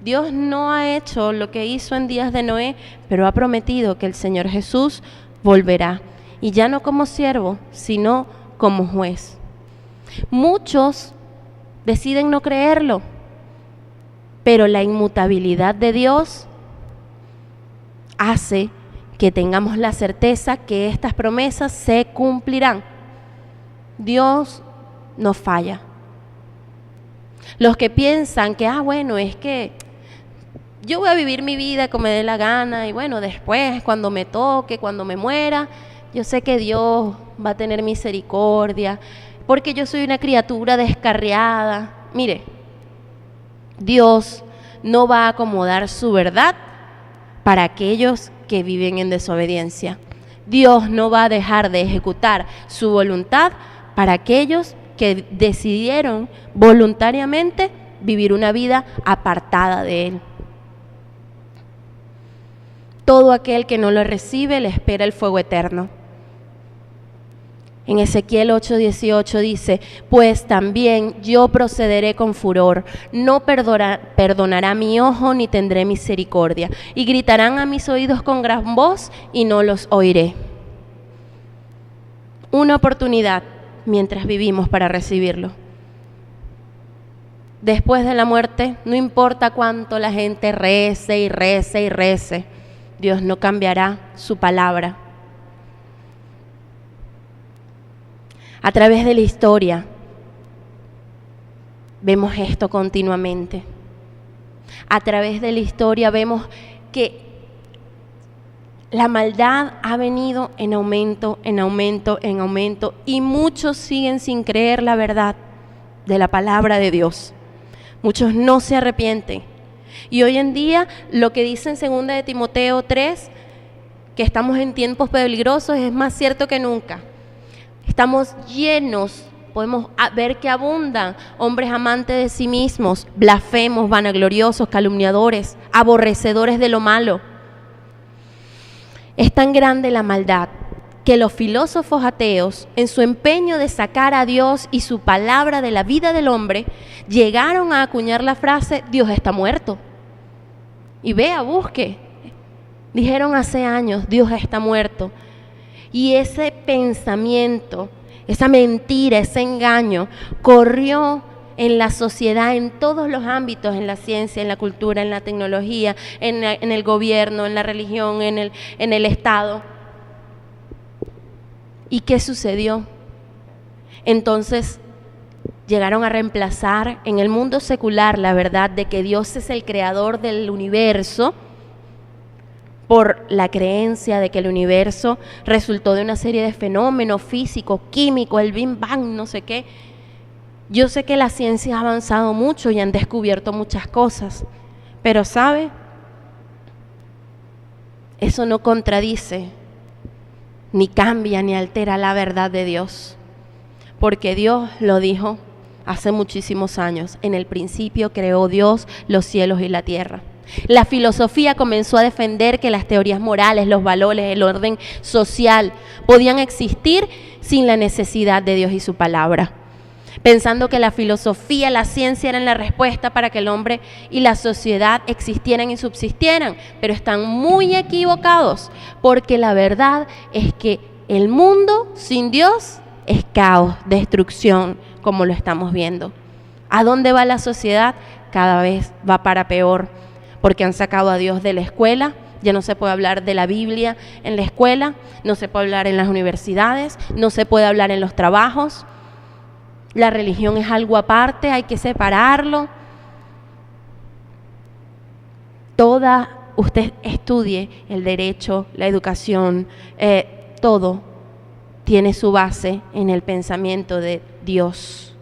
Dios no ha hecho lo que hizo en días de Noé, pero ha prometido que el Señor Jesús volverá. Y ya no como siervo, sino como juez. Muchos deciden no creerlo, pero la inmutabilidad de Dios hace que tengamos la certeza que estas promesas se cumplirán. Dios no falla. Los que piensan que, es que yo voy a vivir mi vida como me dé la gana y después, cuando me toque, cuando me muera, yo sé que Dios va a tener misericordia, porque yo soy una criatura descarriada. Mire, Dios no va a acomodar su verdad para aquellos que viven en desobediencia. Dios no va a dejar de ejecutar su voluntad para aquellos que decidieron voluntariamente vivir una vida apartada de Él. Todo aquel que no lo recibe le espera el fuego eterno. En Ezequiel 8:18 dice, pues también yo procederé con furor, no perdonará mi ojo ni tendré misericordia, y gritarán a mis oídos con gran voz y no los oiré. Una oportunidad mientras vivimos para recibirlo. Después de la muerte, no importa cuánto la gente rece y rece y rece, Dios no cambiará su palabra. A través de la historia vemos esto continuamente. A través de la historia vemos que la maldad ha venido en aumento, en aumento, en aumento, y muchos siguen sin creer la verdad de la palabra de Dios. Muchos no se arrepienten. Y hoy en día lo que dice en 2 de Timoteo 3, que estamos en tiempos peligrosos, es más cierto que nunca. Estamos llenos, podemos ver que abundan hombres amantes de sí mismos, blasfemos, vanagloriosos, calumniadores, aborrecedores de lo malo. Es tan grande la maldad que los filósofos ateos, en su empeño de sacar a Dios y su palabra de la vida del hombre, llegaron a acuñar la frase, Dios está muerto. Y vea, busque. Dijeron hace años, Dios está muerto. Y ese pensamiento, esa mentira, ese engaño, corrió en la sociedad, en todos los ámbitos, en la ciencia, en la cultura, en la tecnología, en el gobierno, en la religión, en el Estado. ¿Y qué sucedió? Entonces llegaron a reemplazar en el mundo secular la verdad de que Dios es el creador del universo por la creencia de que el universo resultó de una serie de fenómenos físicos, químicos, el Big Bang, no sé qué. Yo sé que la ciencia ha avanzado mucho y han descubierto muchas cosas, pero ¿sabe? Eso no contradice, ni cambia, ni altera la verdad de Dios, porque Dios lo dijo hace muchísimos años. En el principio creó Dios los cielos y la tierra. La filosofía comenzó a defender que las teorías morales, los valores, el orden social podían existir sin la necesidad de Dios y su palabra, pensando que la filosofía, la ciencia eran la respuesta para que el hombre y la sociedad existieran y subsistieran, pero están muy equivocados, porque la verdad es que el mundo sin Dios es caos, destrucción, como lo estamos viendo. ¿A dónde va la sociedad? Cada vez va para peor, porque han sacado a Dios de la escuela. Ya no se puede hablar de la Biblia en la escuela, no se puede hablar en las universidades, no se puede hablar en los trabajos. La religión es algo aparte, hay que separarlo. Usted estudie el derecho, la educación, todo tiene su base en el pensamiento de Dios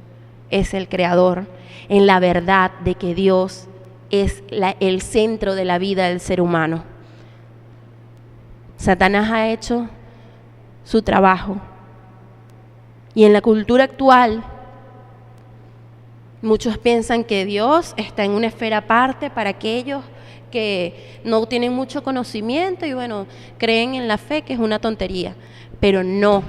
es el creador, en la verdad de que Dios es el centro de la vida del ser humano. Satanás ha hecho su trabajo. Y en la cultura actual, muchos piensan que Dios está en una esfera aparte para aquellos que no tienen mucho conocimiento y bueno, creen en la fe, que es una tontería. Pero no,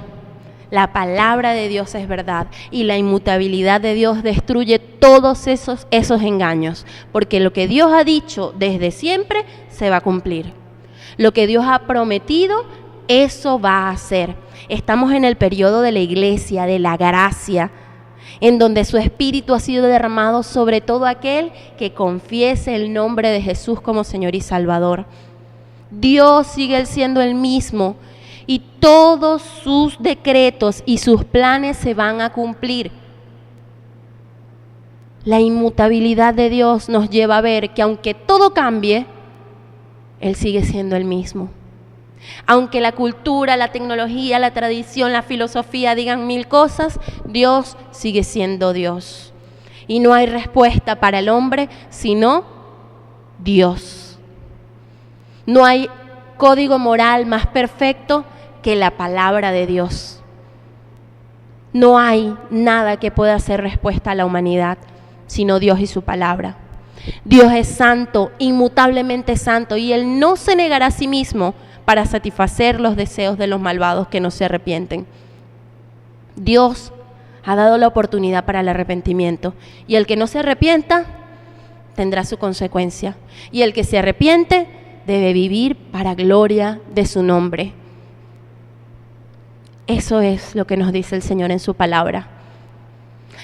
la palabra de Dios es verdad y la inmutabilidad de Dios destruye todos esos engaños, porque lo que Dios ha dicho desde siempre se va a cumplir. Lo que Dios ha prometido, eso va a ser. Estamos en el periodo de la iglesia, de la gracia, en donde su Espíritu ha sido derramado sobre todo aquel que confiese el nombre de Jesús como Señor y Salvador. Dios sigue siendo el mismo y todos sus decretos y sus planes se van a cumplir. La inmutabilidad de Dios nos lleva a ver que aunque todo cambie, Él sigue siendo el mismo. Aunque la cultura, la tecnología, la tradición, la filosofía digan mil cosas, Dios sigue siendo Dios. Y no hay respuesta para el hombre sino Dios. No hay código moral más perfecto que la palabra de Dios. No hay nada que pueda hacer respuesta a la humanidad sino Dios y su palabra. Dios es santo, inmutablemente santo, y Él no se negará a sí mismo para satisfacer los deseos de los malvados que no se arrepienten. Dios ha dado la oportunidad para el arrepentimiento, y el que no se arrepienta tendrá su consecuencia, y el que se arrepiente debe vivir para gloria de su nombre. Eso es lo que nos dice el Señor en su palabra.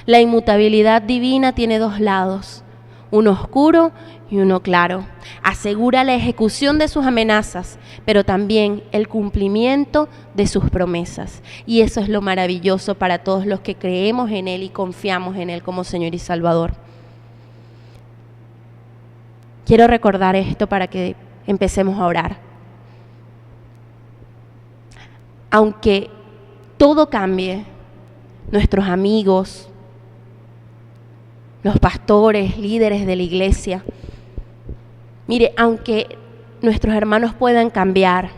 La inmutabilidad divina tiene dos lados, uno oscuro y uno claro. Asegura la ejecución de sus amenazas, pero también el cumplimiento de sus promesas. Y eso es lo maravilloso para todos los que creemos en Él y confiamos en Él como Señor y Salvador. Quiero recordar esto para que empecemos a orar. Aunque todo cambie, nuestros amigos, los pastores, líderes de la iglesia, mire, aunque nuestros hermanos puedan cambiar,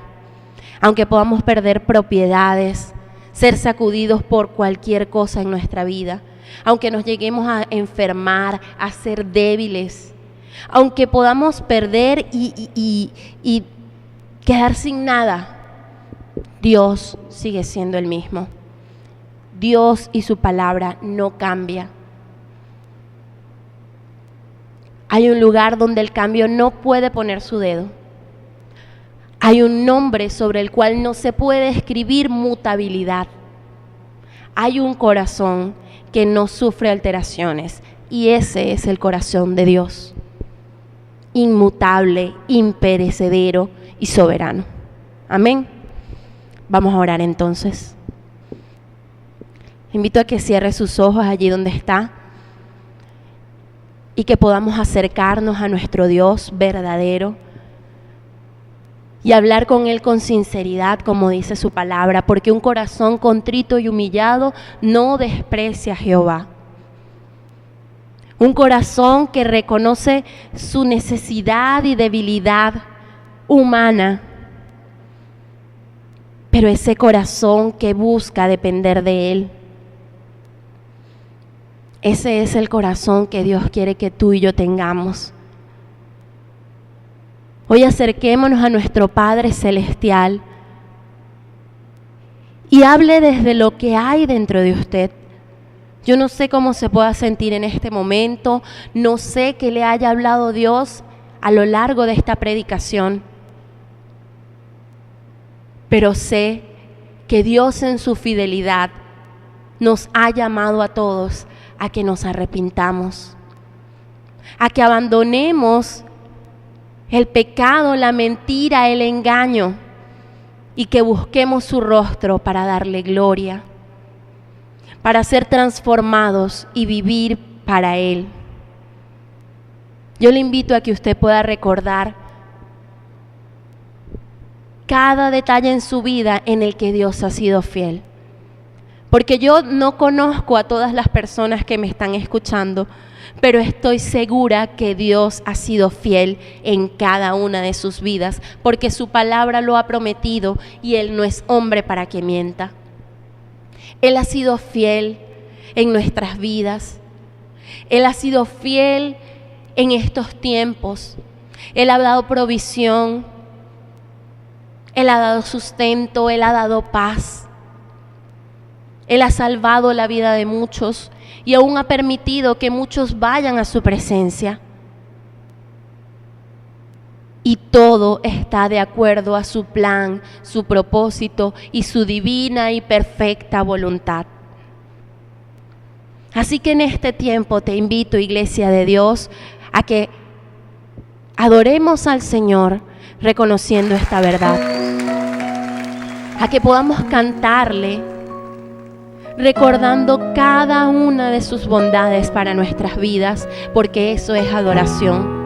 aunque podamos perder propiedades, ser sacudidos por cualquier cosa en nuestra vida, aunque nos lleguemos a enfermar, a ser débiles, aunque podamos perder y quedar sin nada, Dios sigue siendo el mismo. Dios y su palabra no cambia. Hay un lugar donde el cambio no puede poner su dedo. Hay un nombre sobre el cual no se puede escribir mutabilidad. Hay un corazón que no sufre alteraciones y ese es el corazón de Dios. Inmutable, imperecedero y soberano. Amén. Vamos a orar entonces. Invito a que cierre sus ojos allí donde está y que podamos acercarnos a nuestro Dios verdadero y hablar con Él con sinceridad, como dice su palabra, porque un corazón contrito y humillado no desprecia a Jehová. Un corazón que reconoce su necesidad y debilidad humana, pero ese corazón que busca depender de Él. Ese es el corazón que Dios quiere que tú y yo tengamos. Hoy acerquémonos a nuestro Padre Celestial y hable desde lo que hay dentro de usted. Yo no sé cómo se pueda sentir en este momento, no sé qué le haya hablado Dios a lo largo de esta predicación, pero sé que Dios en su fidelidad nos ha llamado a todos a que nos arrepintamos, a que abandonemos el pecado, la mentira, el engaño y que busquemos su rostro para darle gloria, para ser transformados y vivir para Él. Yo le invito a que usted pueda recordar cada detalle en su vida en el que Dios ha sido fiel. Porque yo no conozco a todas las personas que me están escuchando, pero estoy segura que Dios ha sido fiel en cada una de sus vidas, porque su palabra lo ha prometido y Él no es hombre para que mienta. Él ha sido fiel en nuestras vidas. Él ha sido fiel en estos tiempos. Él ha dado provisión. Él ha dado sustento. Él ha dado paz. Él ha salvado la vida de muchos y aún ha permitido que muchos vayan a su presencia. Y todo está de acuerdo a su plan, su propósito y su divina y perfecta voluntad. Así que en este tiempo te invito, Iglesia de Dios, a que adoremos al Señor reconociendo esta verdad. A que podamos cantarle recordando cada una de sus bondades para nuestras vidas, porque eso es adoración.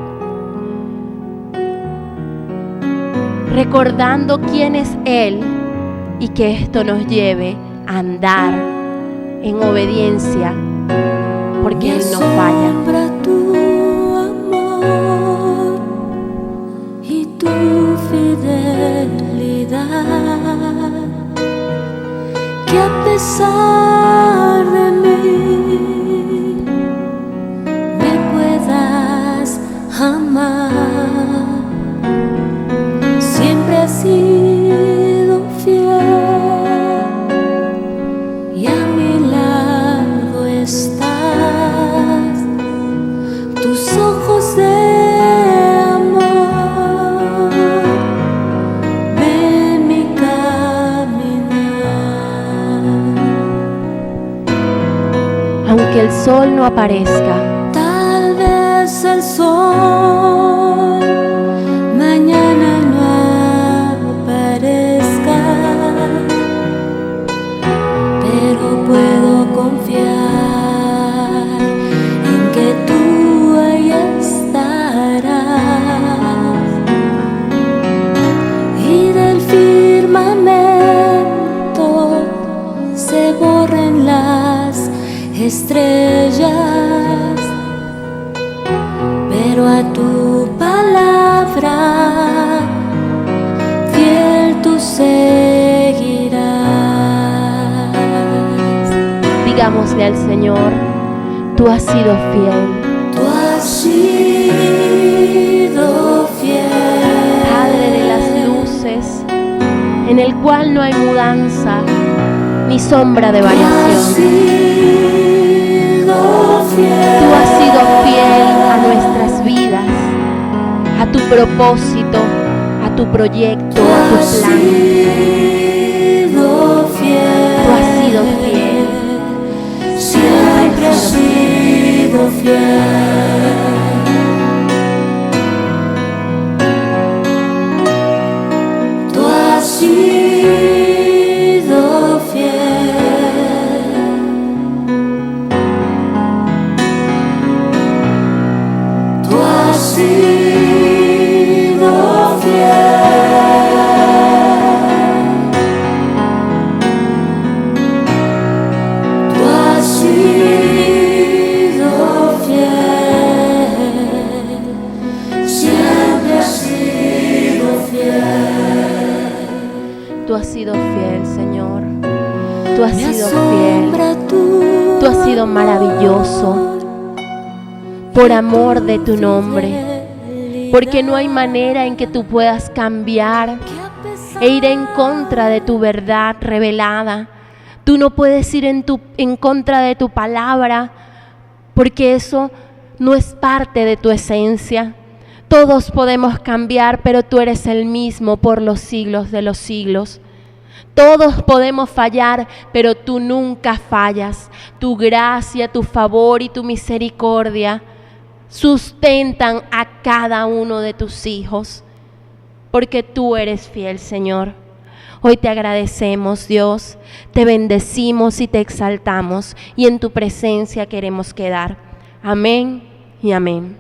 Recordando quién es Él y que esto nos lleve a andar en obediencia, porque Él no falla. Tu amor y tu fidelidad, que a pesar de mí me puedas amar. Siempre has sido fiel y a mi lado estás. Tus ojos de amor ven mi caminar. Aunque el sol no aparezca, Tal vez el sol mañana no aparezca, pero puedo confiar en que tú ahí estarás, y del firmamento se borren las estrellas, pero a tu palabra fiel tú seguirás. digámosle al Señor, tú has sido fiel. Tú has sido fiel. Padre de las luces, en en el cual no hay mudanza ni sombra de variación. Tú has sido fiel a nuestras vidas, a tu propósito, a tu proyecto, a tu plan. Tú has sido fiel, siempre has sido fiel. Tú has sido fiel. Tú has sido fiel. Tú has sido fiel. Siempre has sido fiel. Tú has sido fiel, Señor. Tú has sido fiel. Tú has sido maravilloso. Por amor de tu nombre. Porque no hay manera en que tú puedas cambiar e ir en contra de tu verdad revelada. Tú no puedes ir en contra de tu palabra, porque eso no es parte de tu esencia. Todos podemos cambiar, pero tú eres el mismo por los siglos de los siglos. Todos podemos fallar, pero tú nunca fallas. Tu gracia, tu favor y tu misericordia sustentan a cada uno de tus hijos, porque tú eres fiel, Señor. Hoy te agradecemos, Dios, te bendecimos y te exaltamos, y en tu presencia queremos quedar. Amén y amén.